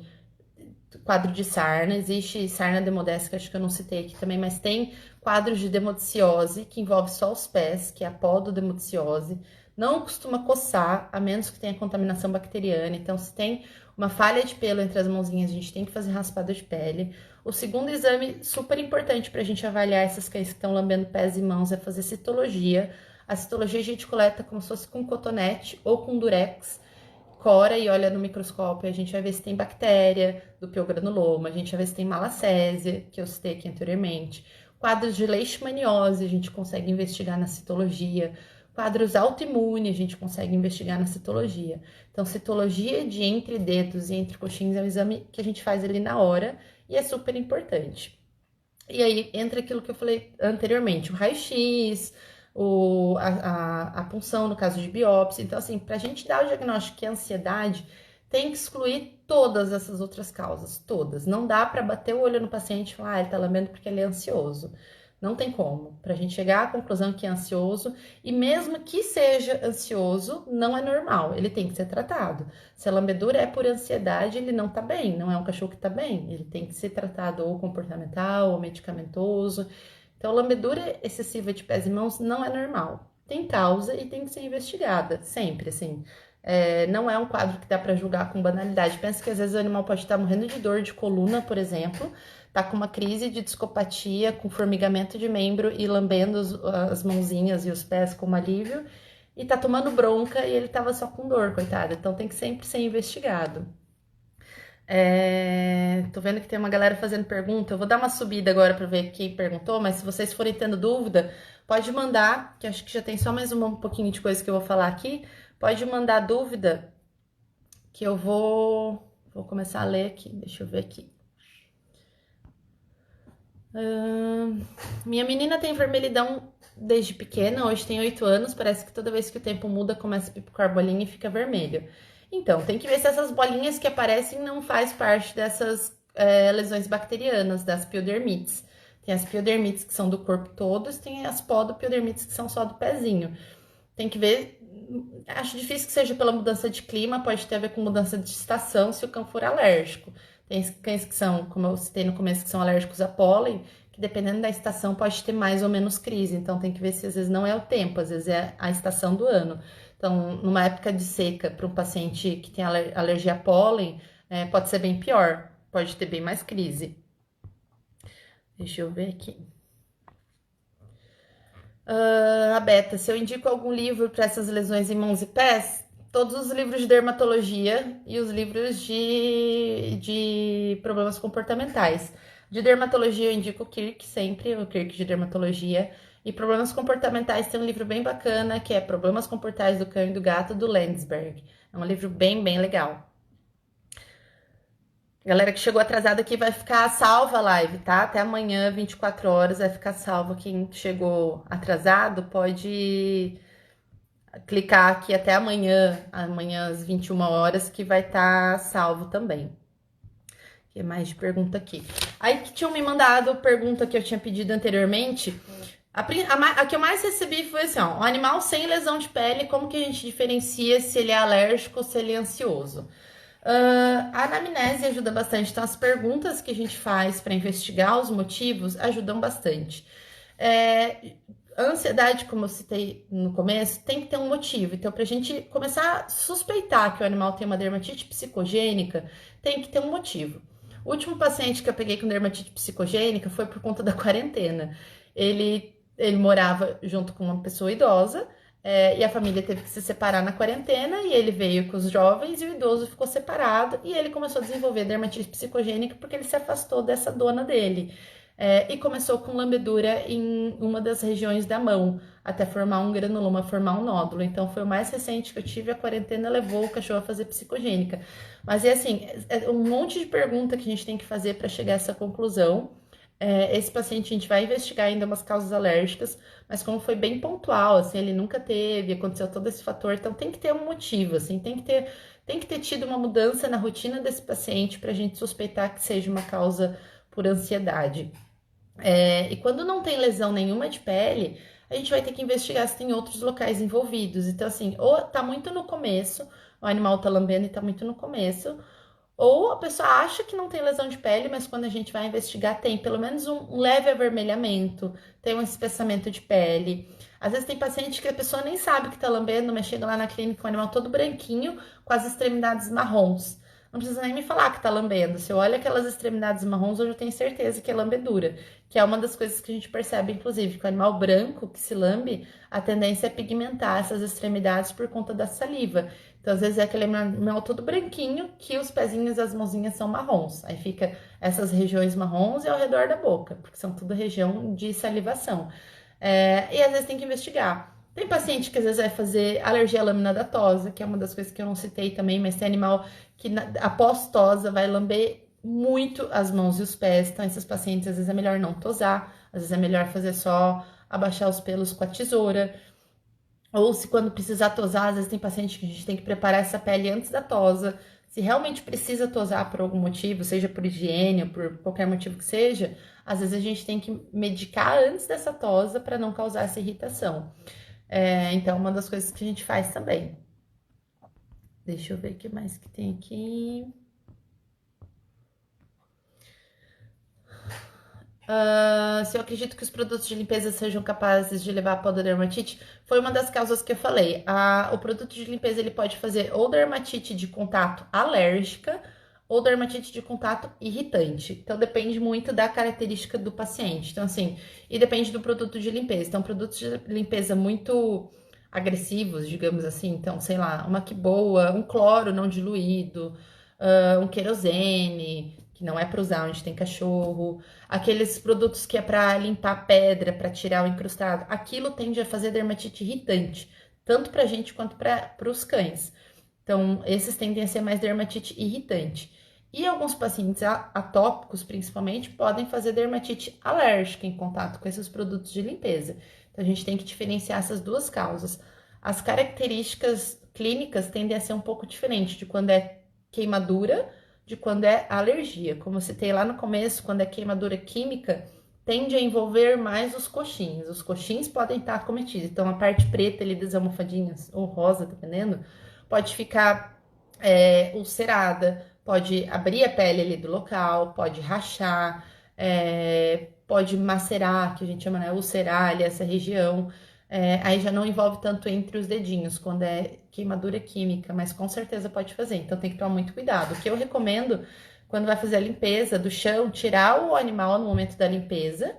quadro de sarna. Existe sarna demodésica, acho que eu não citei aqui também, mas tem quadros de demodiciose, que envolve só os pés, que é a pododemodiciose. Não costuma coçar, a menos que tenha contaminação bacteriana. Então, se tem uma falha de pelo entre as mãozinhas, a gente tem que fazer raspado de pele. O segundo exame super importante para a gente avaliar esses cães que estão lambendo pés e mãos é fazer citologia. A citologia a gente coleta como se fosse com cotonete ou com durex, cora e olha no microscópio, a gente vai ver se tem bactéria do piogranuloma, a gente vai ver se tem malacésia, que eu citei aqui anteriormente. Quadros de leishmaniose, a gente consegue investigar na citologia. Quadros autoimunes, a gente consegue investigar na citologia. Então, citologia de entre dedos e entre coxins é um exame que a gente faz ali na hora e é super importante. E aí entra aquilo que eu falei anteriormente, o raio-x, a punção no caso de biópsia. Então, assim, para a gente dar o diagnóstico que é ansiedade, tem que excluir todas essas outras causas, todas. Não dá para bater o olho no paciente e falar, ele tá lambendo porque ele é ansioso. Não tem como. Para a gente chegar à conclusão que é ansioso, e mesmo que seja ansioso, não é normal, ele tem que ser tratado. Se a lambedura é por ansiedade, ele não tá bem, não é um cachorro que tá bem, ele tem que ser tratado ou comportamental ou medicamentoso. Então, lambedura excessiva de pés e mãos não é normal. Tem causa e tem que ser investigada, sempre, assim. Não é um quadro que dá para julgar com banalidade. Pensa que às vezes o animal pode estar morrendo de dor de coluna, por exemplo, tá com uma crise de discopatia, com formigamento de membro e lambendo as mãozinhas e os pés como alívio, e tá tomando bronca e ele tava só com dor, coitado. Então tem que sempre ser investigado. Tô vendo que tem uma galera fazendo pergunta. Eu vou dar uma subida agora para ver quem perguntou, mas se vocês forem tendo dúvida, pode mandar, que acho que já tem só mais um pouquinho de coisa que eu vou falar aqui. Pode mandar dúvida, que eu vou começar a ler aqui. Deixa eu ver aqui. Minha menina tem vermelhidão desde pequena, hoje tem 8 anos. Parece que toda vez que o tempo muda, começa a pipocar bolinha e fica vermelho. Então, tem que ver se essas bolinhas que aparecem não faz parte dessas lesões bacterianas, das piodermites. Tem as piodermites que são do corpo todo, tem as podopiodermites que são só do pezinho. tem que ver. Acho difícil que seja pela mudança de clima, pode ter a ver com mudança de estação se o cão for alérgico. Tem cães que são, como eu citei no começo, que são alérgicos a pólen, que dependendo da estação pode ter mais ou menos crise. Então tem que ver se às vezes não é o tempo, às vezes é a estação do ano. Então, numa época de seca, para um paciente que tem alergia a pólen, pode ser bem pior, pode ter bem mais crise. Deixa eu ver aqui. A Beta, se eu indico algum livro para essas lesões em mãos e pés, todos os livros de dermatologia e os livros de problemas comportamentais. De dermatologia eu indico o Kirk sempre, o Kirk de dermatologia. E problemas comportamentais tem um livro bem bacana, que é Problemas Comportais do Cão e do Gato, do Landsberg. É um livro bem, bem legal. Galera que chegou atrasada aqui vai ficar salva a live, tá? Até amanhã, 24 horas, vai ficar salva. Quem chegou atrasado pode clicar aqui até amanhã às 21 horas, que vai estar salvo também. O que mais de pergunta aqui? Aí que tinham me mandado pergunta que eu tinha pedido anteriormente. A que eu mais recebi foi assim, ó, um animal sem lesão de pele, como que a gente diferencia se ele é alérgico ou se ele é ansioso? A anamnese ajuda bastante, então as perguntas que a gente faz para investigar os motivos ajudam bastante. A ansiedade, como eu citei no começo, tem que ter um motivo. Então, para a gente começar a suspeitar que o animal tem uma dermatite psicogênica, tem que ter um motivo. O último paciente que eu peguei com dermatite psicogênica foi por conta da quarentena. Ele morava junto com uma pessoa idosa, e a família teve que se separar na quarentena, e ele veio com os jovens e o idoso ficou separado, e ele começou a desenvolver dermatite psicogênica porque ele se afastou dessa dona dele. E começou com lambedura em uma das regiões da mão, até formar um granuloma, formar um nódulo. Então, foi o mais recente que eu tive, a quarentena levou o cachorro a fazer psicogênica. Mas é assim, é um monte de pergunta que a gente tem que fazer para chegar a essa conclusão. Esse paciente a gente vai investigar ainda umas causas alérgicas, mas como foi bem pontual, assim, ele nunca teve, aconteceu todo esse fator, então tem que ter um motivo, assim, tem que ter tido uma mudança na rotina desse paciente para a gente suspeitar que seja uma causa por ansiedade. E quando não tem lesão nenhuma de pele, a gente vai ter que investigar se tem outros locais envolvidos. Então, assim, ou tá muito no começo, o animal tá lambendo e tá muito no começo, ou a pessoa acha que não tem lesão de pele, mas quando a gente vai investigar, tem pelo menos um leve avermelhamento, tem um espessamento de pele. Às vezes tem paciente que a pessoa nem sabe que tá lambendo, mas chega lá na clínica com o animal todo branquinho, com as extremidades marrons. Não precisa nem me falar que tá lambendo. Se eu olho aquelas extremidades marrons, eu já tenho certeza que é lambedura. Que é uma das coisas que a gente percebe, inclusive, que o animal branco que se lambe, a tendência é pigmentar essas extremidades por conta da saliva. Então, às vezes é aquele animal todo branquinho que os pezinhos e as mãozinhas são marrons. Aí fica essas regiões marrons e ao redor da boca, porque são tudo região de salivação. E às vezes tem que investigar. Tem paciente que às vezes vai fazer alergia à lâmina da tosa, que é uma das coisas que eu não citei também, mas tem animal que após tosa vai lamber muito as mãos e os pés. Então, esses pacientes às vezes é melhor não tosar, às vezes é melhor fazer só abaixar os pelos com a tesoura. Ou se quando precisar tosar, às vezes tem paciente que a gente tem que preparar essa pele antes da tosa. Se realmente precisa tosar por algum motivo, seja por higiene ou por qualquer motivo que seja, às vezes a gente tem que medicar antes dessa tosa para não causar essa irritação. Então, uma das coisas que a gente faz também. Deixa eu ver o que mais que tem aqui. Se eu acredito que os produtos de limpeza sejam capazes de levar a pododermatite, foi uma das causas que eu falei. O produto de limpeza ele pode fazer ou dermatite de contato alérgica ou dermatite de contato irritante. Então, depende muito da característica do paciente. Então, assim, e depende do produto de limpeza. Então, produtos de limpeza muito agressivos, digamos assim. Então, sei lá, uma Quiboa, um cloro não diluído, um querosene, que não é para usar onde tem cachorro, aqueles produtos que é para limpar pedra, para tirar o incrustado, aquilo tende a fazer dermatite irritante, tanto para a gente quanto para os cães. Então, esses tendem a ser mais dermatite irritante. E alguns pacientes atópicos, principalmente, podem fazer dermatite alérgica em contato com esses produtos de limpeza. Então, a gente tem que diferenciar essas duas causas. As características clínicas tendem a ser um pouco diferentes de quando é queimadura, de quando é alergia. Como eu citei lá no começo, quando é queimadura química, tende a envolver mais os coxins. Os coxins podem estar acometidos. Então, a parte preta ali das almofadinhas, ou rosa, dependendo, pode ficar ulcerada, pode abrir a pele ali do local, pode rachar, pode macerar, que a gente chama, né, ulcerar ali essa região. Aí já não envolve tanto entre os dedinhos, quando é queimadura química, mas com certeza pode fazer. Então, tem que tomar muito cuidado. O que eu recomendo quando vai fazer a limpeza do chão, tirar o animal no momento da limpeza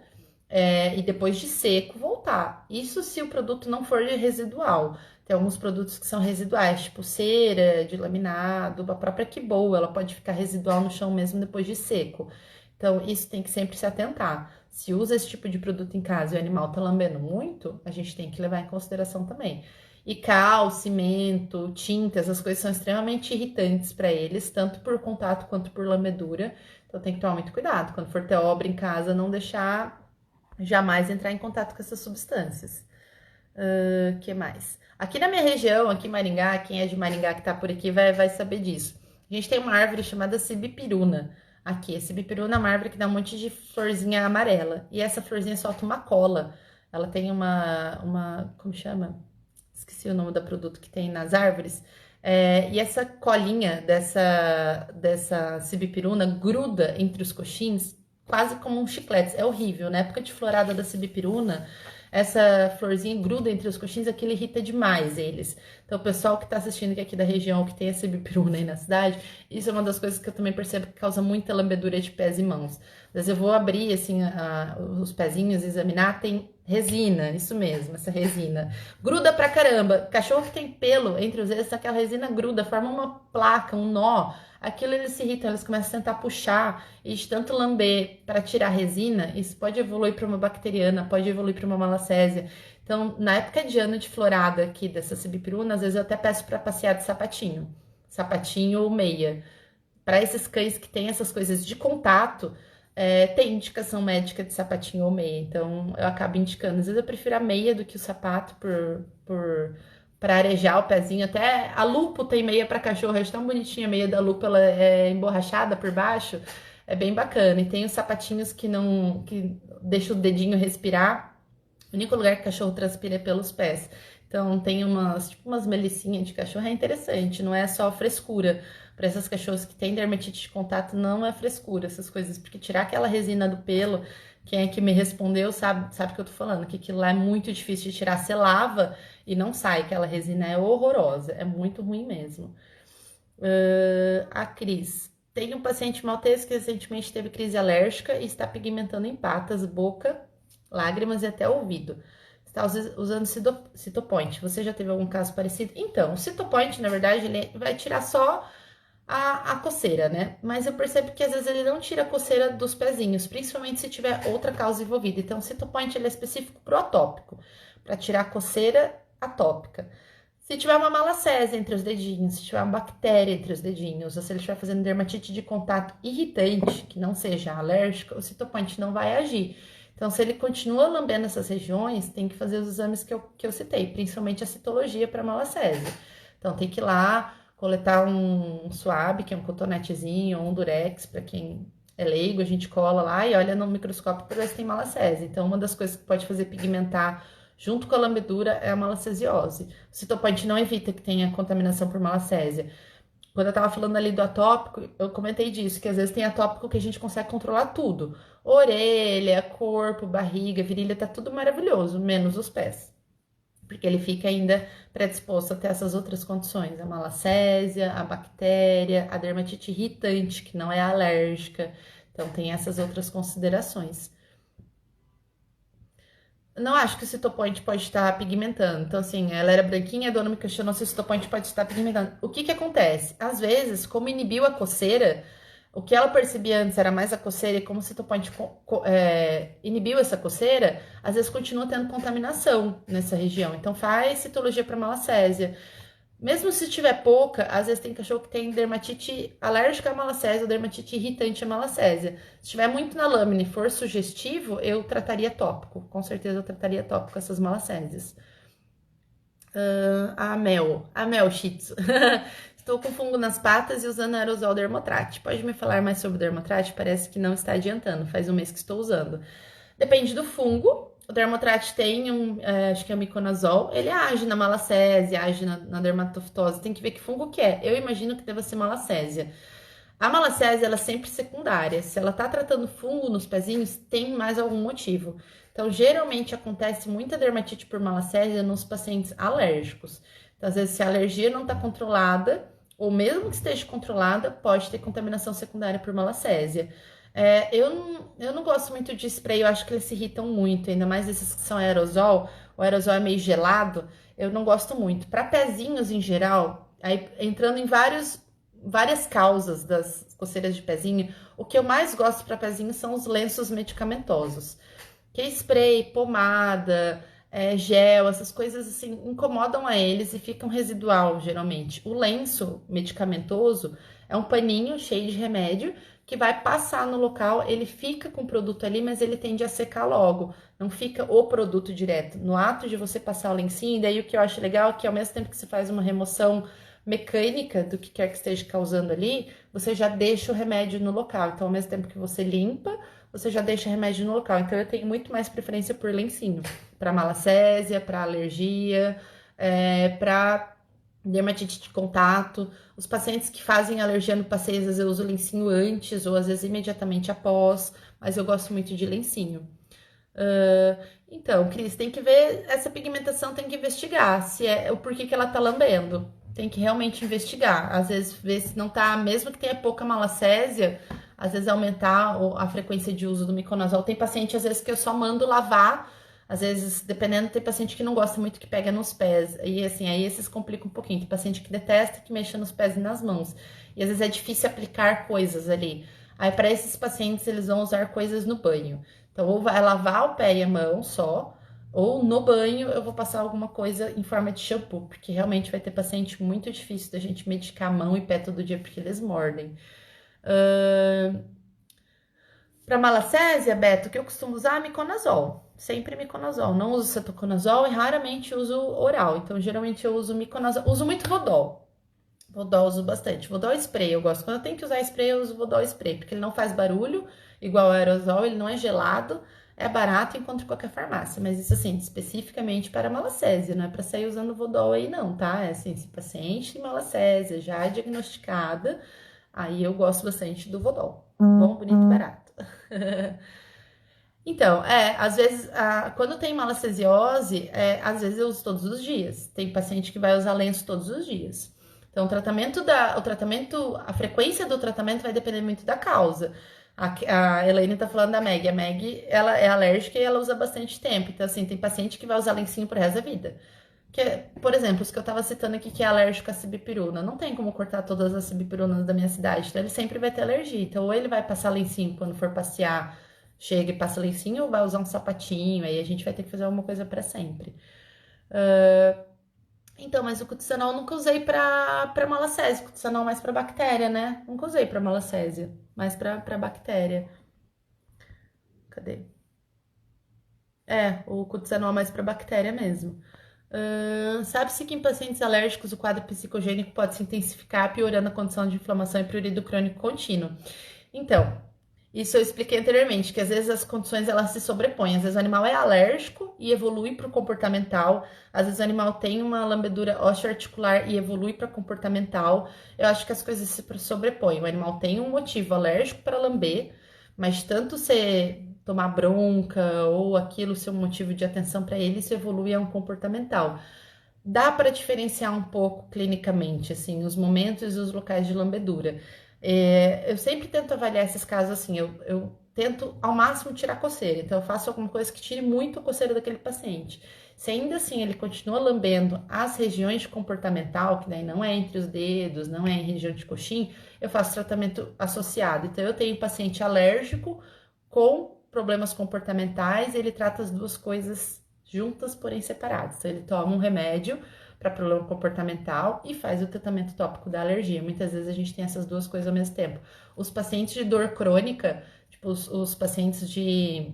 e depois de seco voltar. Isso se o produto não for residual. Tem alguns produtos que são residuais, tipo cera, de laminado, a própria Kibou, ela pode ficar residual no chão mesmo depois de seco. Então, isso tem que sempre se atentar. Se usa esse tipo de produto em casa e o animal tá lambendo muito, a gente tem que levar em consideração também. E cal, cimento, tinta, essas coisas são extremamente irritantes para eles, tanto por contato quanto por lambedura. Então tem que tomar muito cuidado. Quando for ter obra em casa, não deixar jamais entrar em contato com essas substâncias. Que mais? Aqui na minha região, aqui em Maringá, quem é de Maringá que tá por aqui vai saber disso. A gente tem uma árvore chamada sibipiruna. Aqui, a sibipiruna é uma árvore que dá um monte de florzinha amarela. E essa florzinha solta uma cola. Ela tem como chama? Esqueci o nome do produto que tem nas árvores. E essa colinha dessa sibipiruna gruda entre os coxins, quase como um chiclete. É horrível. Na época de florada da sibipiruna, essa florzinha gruda entre os coxins, aquilo irrita demais eles. Então, o pessoal que tá assistindo que é aqui da região, que tem a sibipiruna aí na cidade, isso é uma das coisas que eu também percebo que causa muita lambedura de pés e mãos. Às vezes eu vou abrir, assim, os pezinhos e examinar, tem resina, isso mesmo, essa resina. Gruda pra caramba. Cachorro que tem pelo entre os dedos, aquela resina gruda, forma uma placa, um nó. Aquilo eles se irritam, eles começam a tentar puxar e de tanto lamber para tirar a resina, isso pode evoluir para uma bacteriana, pode evoluir para uma malacésia. Então, na época de ano de florada aqui dessa sibipiruna, às vezes eu até peço para passear de sapatinho ou meia. Para esses cães que têm essas coisas de contato, tem indicação médica de sapatinho ou meia. Então, eu acabo indicando. Às vezes eu prefiro a meia do que o sapato para arejar o pezinho. Até a Lupo tem meia para cachorro, é tão bonitinha a meia da Lupo, ela é emborrachada por baixo, é bem bacana. E tem os sapatinhos que deixam o dedinho respirar. O único lugar que o cachorro transpira é pelos pés. Então tem umas melicinhas de cachorro, é interessante, não é só frescura. Para essas cachorras que têm dermatite de contato, não é frescura essas coisas, porque tirar aquela resina do pelo, quem é que me respondeu sabe o que eu tô falando, que aquilo lá é muito difícil de tirar. Você lava e não sai, aquela resina é horrorosa, é muito ruim mesmo. A Cris. Tem um paciente maltese que recentemente teve crise alérgica e está pigmentando em patas, boca, lágrimas e até ouvido. Está usando Cytopoint. Você já teve algum caso parecido? Então, o Cytopoint, na verdade, ele vai tirar só a coceira, né? Mas eu percebo que às vezes ele não tira a coceira dos pezinhos, principalmente se tiver outra causa envolvida. Então, o Cytopoint ele é específico pro atópico, para tirar a coceira atópica. Se tiver uma malacésia entre os dedinhos, se tiver uma bactéria entre os dedinhos, ou se ele estiver fazendo dermatite de contato irritante, que não seja alérgica, o Cytopoint não vai agir. Então, se ele continua lambendo essas regiões, tem que fazer os exames que eu citei, principalmente a citologia para malacésia. Então, tem que ir lá coletar um suave, que é um cotonetezinho, ou um durex, para quem é leigo, a gente cola lá e olha no microscópio para ver se tem malacésia. Então, uma das coisas que pode fazer pigmentar junto com a lambedura é a malacesiose. O Cytopoint não evita que tenha contaminação por malacésia. Quando eu tava falando ali do atópico, eu comentei disso, que às vezes tem atópico que a gente consegue controlar tudo. Orelha, corpo, barriga, virilha, tá tudo maravilhoso, menos os pés. Porque ele fica ainda predisposto a ter essas outras condições, a malacésia, a bactéria, a dermatite irritante, que não é alérgica. Então, tem essas outras considerações. Não acho que o Cytopoint pode estar pigmentando. Então, assim, ela era branquinha, a dona me questionou se o Cytopoint pode estar pigmentando. O que acontece? Às vezes, como inibiu a coceira, o que ela percebia antes era mais a coceira, e como o Cytopoint inibiu essa coceira, às vezes continua tendo contaminação nessa região. Então, faz citologia para malacésia. Mesmo se tiver pouca, às vezes tem cachorro que tem dermatite alérgica à malacésia ou dermatite irritante à malacésia. Se tiver muito na lâmina e for sugestivo, eu trataria tópico. Com certeza eu trataria tópico essas malacésias. A Mel Shih Tzu. Estou com fungo nas patas e usando aerosol Dermotrate. Pode me falar mais sobre o Dermotrate? Parece que não está adiantando. Faz um mês que estou usando. Depende do fungo. O Dermotrate tem acho que é o miconazol, ele age na malacésia, age na dermatofitose, tem que ver que fungo que é. Eu imagino que deva ser malacésia. A malacésia, ela é sempre secundária. Se ela tá tratando fungo nos pezinhos, tem mais algum motivo. Então, geralmente acontece muita dermatite por malacésia nos pacientes alérgicos. Então, às vezes, se a alergia não tá controlada, ou mesmo que esteja controlada, pode ter contaminação secundária por malacésia. Eu não gosto muito de spray, eu acho que eles se irritam muito, ainda mais esses que são aerosol. O aerosol é meio gelado, eu não gosto muito. Para pezinhos em geral, aí entrando em várias causas das coceiras de pezinho, o que eu mais gosto para pezinho são os lenços medicamentosos. Que é spray, pomada, gel, essas coisas assim, incomodam a eles e ficam residual, geralmente. O lenço medicamentoso é um paninho cheio de remédio que vai passar no local, ele fica com o produto ali, mas ele tende a secar logo, não fica o produto direto. No ato de você passar o lencinho, daí o que eu acho legal é que ao mesmo tempo que você faz uma remoção mecânica do que quer que esteja causando ali, você já deixa o remédio no local. Então, ao mesmo tempo que você limpa, você já deixa o remédio no local. Então, eu tenho muito mais preferência por lencinho, para malacésia, para alergia, para dermatite de contato. Os pacientes que fazem alergia no passeio, às vezes eu uso lencinho antes ou às vezes imediatamente após, mas eu gosto muito de lencinho. Então, Cris, tem que ver essa pigmentação, tem que investigar se é o porquê que ela tá lambendo. Tem que realmente investigar. Às vezes, ver se não tá, mesmo que tenha pouca malacésia, às vezes aumentar a frequência de uso do miconazol. Tem paciente, às vezes, que eu só mando lavar. Às vezes, dependendo, tem paciente que não gosta muito que pega nos pés. E assim, aí esses complicam um pouquinho. Tem paciente que detesta que mexa nos pés e nas mãos. E às vezes é difícil aplicar coisas ali. Aí, para esses pacientes, eles vão usar coisas no banho. Então, ou vai lavar o pé e a mão só, ou no banho eu vou passar alguma coisa em forma de shampoo, porque realmente vai ter paciente muito difícil da gente medicar mão e pé todo dia, porque eles mordem. Para malacésia, Beto, que eu costumo usar é miconazol. Sempre miconazol. Não uso cetoconazol e raramente uso oral. Então, geralmente eu uso miconazol. Uso muito Vodol. Vodol uso bastante. Vodol spray eu gosto. Quando eu tenho que usar spray, eu uso Vodol spray, porque ele não faz barulho, igual o aerosol, ele não é gelado, é barato, encontra em qualquer farmácia. Mas isso, assim, especificamente para malacésia, não é para sair usando Vodol aí, não, tá? É assim, se paciente tem malacésia já diagnosticada, aí eu gosto bastante do Vodol. Bom, bonito e barato. Então, às vezes, quando tem malacesiose, às vezes eu uso todos os dias. Tem paciente que vai usar lenço todos os dias. Então, a frequência do tratamento vai depender muito da causa. A Elaine tá falando da Meg. A Meg, ela é alérgica e ela usa bastante tempo. Então, assim, tem paciente que vai usar lencinho pro resto da vida. Por exemplo, os que eu tava citando aqui, que é alérgico à sibipiruna. Não tem como cortar todas as sibipirunas da minha cidade. Então, ele sempre vai ter alergia. Então, ou ele vai passar lencinho quando for passear, chega e passa lencinho, ou vai usar um sapatinho. Aí a gente vai ter que fazer alguma coisa pra sempre. Então, mas o cutisanol eu nunca usei pra malacésia. O cutisanol mais pra bactéria, né? Nunca usei pra malacésia, mais pra bactéria. Cadê? O cutisanol mais pra bactéria mesmo. Sabe-se que em pacientes alérgicos o quadro psicogênico pode se intensificar, piorando a condição de inflamação e prurido crônico contínuo. Então, isso eu expliquei anteriormente, que às vezes as condições elas se sobrepõem. Às vezes o animal é alérgico e evolui para o comportamental. Às vezes o animal tem uma lambedura osteoarticular e evolui para comportamental. Eu acho que as coisas se sobrepõem. O animal tem um motivo alérgico para lamber, mas tanto você tomar bronca ou aquilo ser um motivo de atenção para ele, isso evolui a um comportamental. Dá para diferenciar um pouco clinicamente, assim, os momentos e os locais de lambedura. Eu sempre tento avaliar esses casos assim, eu tento ao máximo tirar coceira, então eu faço alguma coisa que tire muito a coceira daquele paciente. Se ainda assim ele continua lambendo as regiões de comportamental, que daí não é entre os dedos, não é em região de coxim, eu faço tratamento associado. Então eu tenho paciente alérgico com problemas comportamentais, ele trata as duas coisas juntas, porém separadas. Então ele toma um remédio para problema comportamental e faz o tratamento tópico da alergia. Muitas vezes a gente tem essas duas coisas ao mesmo tempo. Os pacientes de dor crônica, tipo os pacientes de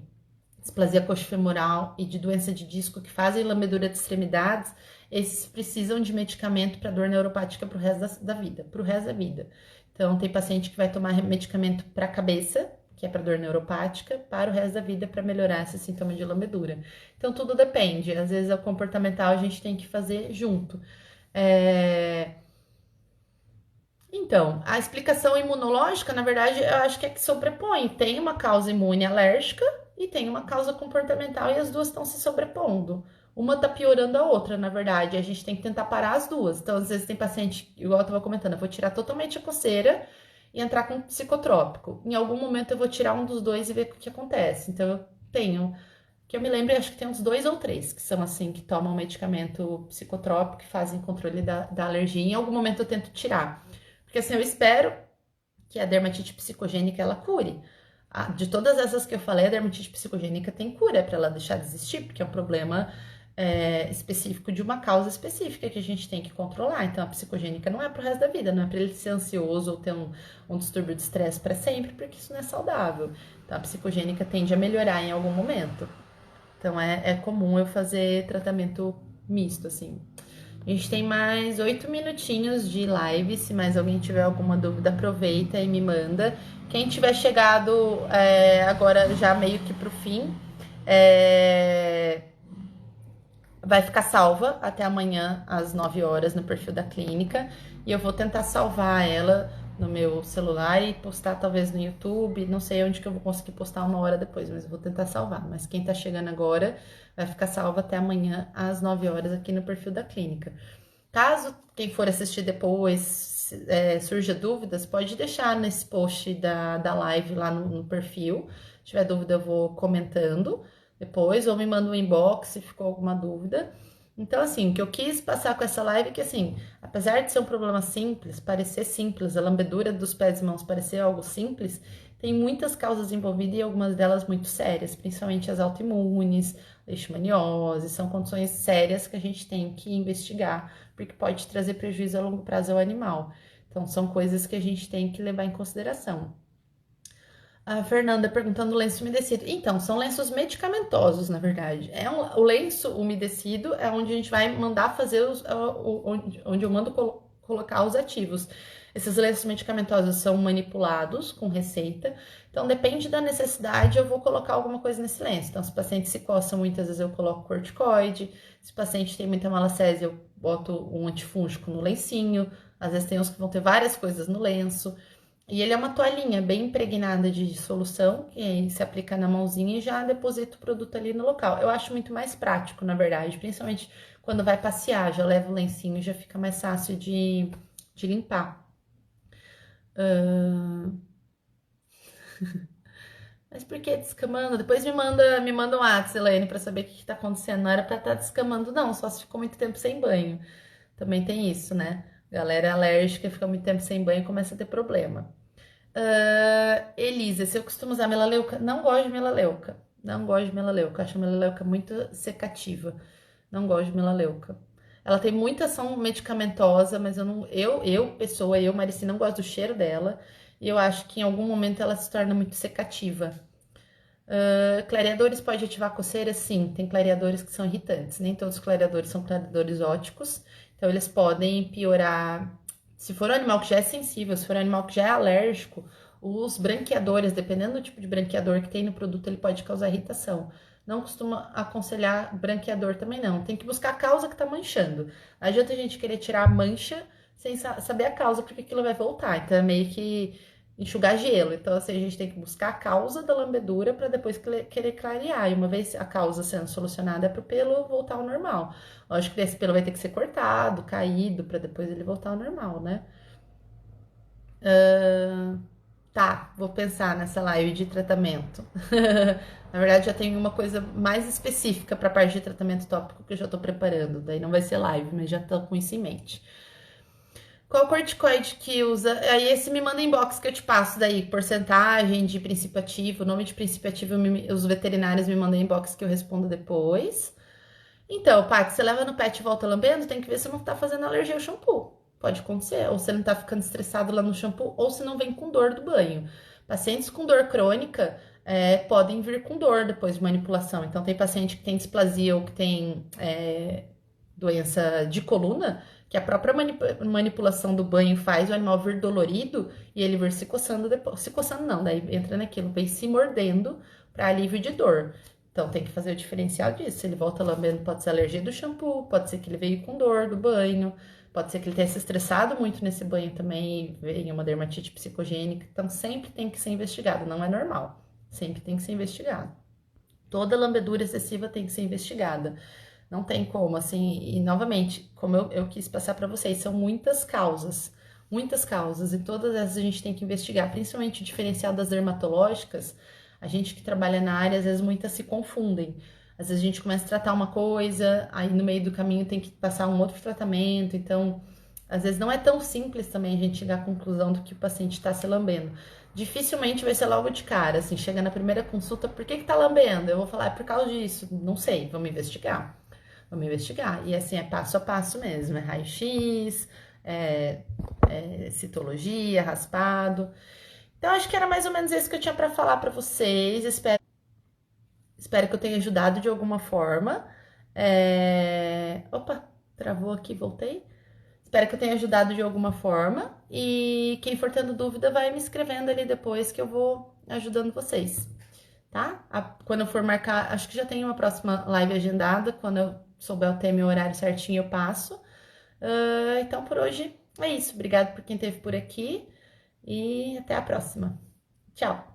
displasia coxofemoral e de doença de disco que fazem lambedura de extremidades, esses precisam de medicamento para dor neuropática pro resto da vida, pro resto da vida. Então, tem paciente que vai tomar medicamento para cabeça, que é para dor neuropática, para o resto da vida para melhorar esse sintoma de lambedura. Então tudo depende. Às vezes o comportamental a gente tem que fazer junto. Então, a explicação imunológica, na verdade, eu acho que é que sobrepõe. Tem uma causa imune alérgica e tem uma causa comportamental e as duas estão se sobrepondo. Uma tá piorando a outra, na verdade. A gente tem que tentar parar as duas. Então, às vezes tem paciente, igual eu tava comentando, eu vou tirar totalmente a coceira e entrar com um psicotrópico. Em algum momento eu vou tirar um dos dois e ver o que acontece. Então, eu tenho, que eu me lembro, acho que tem uns 2 ou 3 que são assim, que tomam medicamento psicotrópico, que fazem controle da alergia. Em algum momento eu tento tirar. Porque assim, eu espero que a dermatite psicogênica ela cure. De todas essas que eu falei, a dermatite psicogênica tem cura para ela deixar de existir, porque é um problema específico de uma causa específica que a gente tem que controlar. Então, a psicogênica não é pro resto da vida, não é para ele ser ansioso ou ter um distúrbio de estresse para sempre, porque isso não é saudável. Então, a psicogênica tende a melhorar em algum momento. Então, é comum eu fazer tratamento misto, assim. A gente tem mais 8 minutinhos de live. Se mais alguém tiver alguma dúvida, aproveita e me manda. Quem tiver chegado agora já meio que pro fim, vai ficar salva até amanhã às 9 horas no perfil da clínica. E eu vou tentar salvar ela no meu celular e postar talvez no YouTube. Não sei onde que eu vou conseguir postar 1 hora depois, mas eu vou tentar salvar. Mas quem tá chegando agora vai ficar salva até amanhã às 9 horas aqui no perfil da clínica. Caso quem for assistir depois surja dúvidas, pode deixar nesse post da live lá no perfil. Se tiver dúvida, eu vou comentando depois, ou me manda um inbox se ficou alguma dúvida. Então, assim, o que eu quis passar com essa live é que, assim, apesar de ser um problema simples, parecer simples, a lambedura dos pés e mãos parecer algo simples, tem muitas causas envolvidas e algumas delas muito sérias, principalmente as autoimunes, leishmaniose, são condições sérias que a gente tem que investigar, porque pode trazer prejuízo a longo prazo ao animal. Então, são coisas que a gente tem que levar em consideração. A Fernanda perguntando lenço umedecido. Então, são lenços medicamentosos, na verdade. O lenço umedecido é onde a gente vai mandar fazer onde eu mando colocar os ativos. Esses lenços medicamentosos são manipulados com receita. Então, depende da necessidade, eu vou colocar alguma coisa nesse lenço. Então, se o paciente se coça, muitas vezes eu coloco corticoide. Se o paciente tem muita malacésia, eu boto um antifúngico no lencinho. Às vezes tem uns que vão ter várias coisas no lenço. E ele é uma toalhinha bem impregnada de solução, que aí se aplica na mãozinha e já deposita o produto ali no local. Eu acho muito mais prático, na verdade, principalmente quando vai passear, já leva o lencinho e já fica mais fácil de limpar. Mas por que descamando? Depois me manda um WhatsApp, Elaine, pra saber o que tá acontecendo. Não era pra estar descamando, não, só se ficou muito tempo sem banho. Também tem isso, né? Galera alérgica fica muito tempo sem banho e começa a ter problema. Elisa, se eu costumo usar melaleuca, não gosto de melaleuca. Não gosto de melaleuca. Acho a melaleuca muito secativa. Não gosto de melaleuca. Ela tem muita ação medicamentosa, mas eu, Marici, não gosto do cheiro dela. E eu acho que em algum momento ela se torna muito secativa. Clareadores pode ativar coceira? Sim, tem clareadores que são irritantes. Nem todos os clareadores são clareadores óticos. Então, eles podem piorar. Se for um animal que já é sensível, se for um animal que já é alérgico, os branqueadores, dependendo do tipo de branqueador que tem no produto, ele pode causar irritação. Não costuma aconselhar branqueador também, não. Tem que buscar a causa que tá manchando. Não adianta a gente querer tirar a mancha sem saber a causa, porque aquilo vai voltar. Então, é meio que enxugar gelo. Então, assim, a gente tem que buscar a causa da lambedura para depois querer clarear. E uma vez a causa sendo solucionada, é pro pelo voltar ao normal. Lógico que esse pelo vai ter que ser cortado, caído, para depois ele voltar ao normal, né? Tá, vou pensar nessa live de tratamento. Na verdade, já tenho uma coisa mais específica para a parte de tratamento tópico que eu já tô preparando. Daí não vai ser live, mas já tô com isso em mente. Qual corticoide que usa? Aí esse me manda inbox que eu te passo daí, porcentagem de princípio ativo, nome de princípio ativo, os veterinários me mandam inbox que eu respondo depois. Então, Paty, você leva no pet e volta lambendo, tem que ver se não tá fazendo alergia ao shampoo. Pode acontecer, ou você não tá ficando estressado lá no shampoo, ou se não vem com dor do banho. Pacientes com dor crônica podem vir com dor depois de manipulação. Então, tem paciente que tem displasia ou que tem doença de coluna, que a própria manipulação do banho faz o animal vir dolorido e ele vir se coçando depois. Se coçando não, daí entra naquilo, vem se mordendo para alívio de dor. Então tem que fazer o diferencial disso. Se ele volta lambendo, pode ser alergia do shampoo, pode ser que ele veio com dor do banho, pode ser que ele tenha se estressado muito nesse banho também e venha uma dermatite psicogênica. Então sempre tem que ser investigado, não é normal. Sempre tem que ser investigado. Toda lambedura excessiva tem que ser investigada. Não tem como, assim, e novamente, como eu quis passar para vocês, são muitas causas, e todas essas a gente tem que investigar, principalmente o diferencial das dermatológicas. A gente que trabalha na área, às vezes muitas se confundem. Às vezes a gente começa a tratar uma coisa, aí no meio do caminho tem que passar um outro tratamento, então às vezes não é tão simples também a gente chegar à conclusão do que o paciente está se lambendo. Dificilmente vai ser logo de cara, assim, chega na primeira consulta, por que tá lambendo? Eu vou falar, é por causa disso, não sei, vamos investigar. Vamos investigar. E assim, é passo a passo mesmo, é raio-x, citologia, raspado. Então, acho que era mais ou menos isso que eu tinha para falar para vocês. Espero que eu tenha ajudado de alguma forma. Opa, travou aqui, voltei. Espero que eu tenha ajudado de alguma forma. E quem for tendo dúvida, vai me escrevendo ali depois que eu vou ajudando vocês, tá? Quando eu for marcar, acho que já tem uma próxima live agendada. Quando eu souber o tema e o horário certinho, eu passo. Então, por hoje é isso. Obrigada por quem esteve por aqui e até a próxima. Tchau!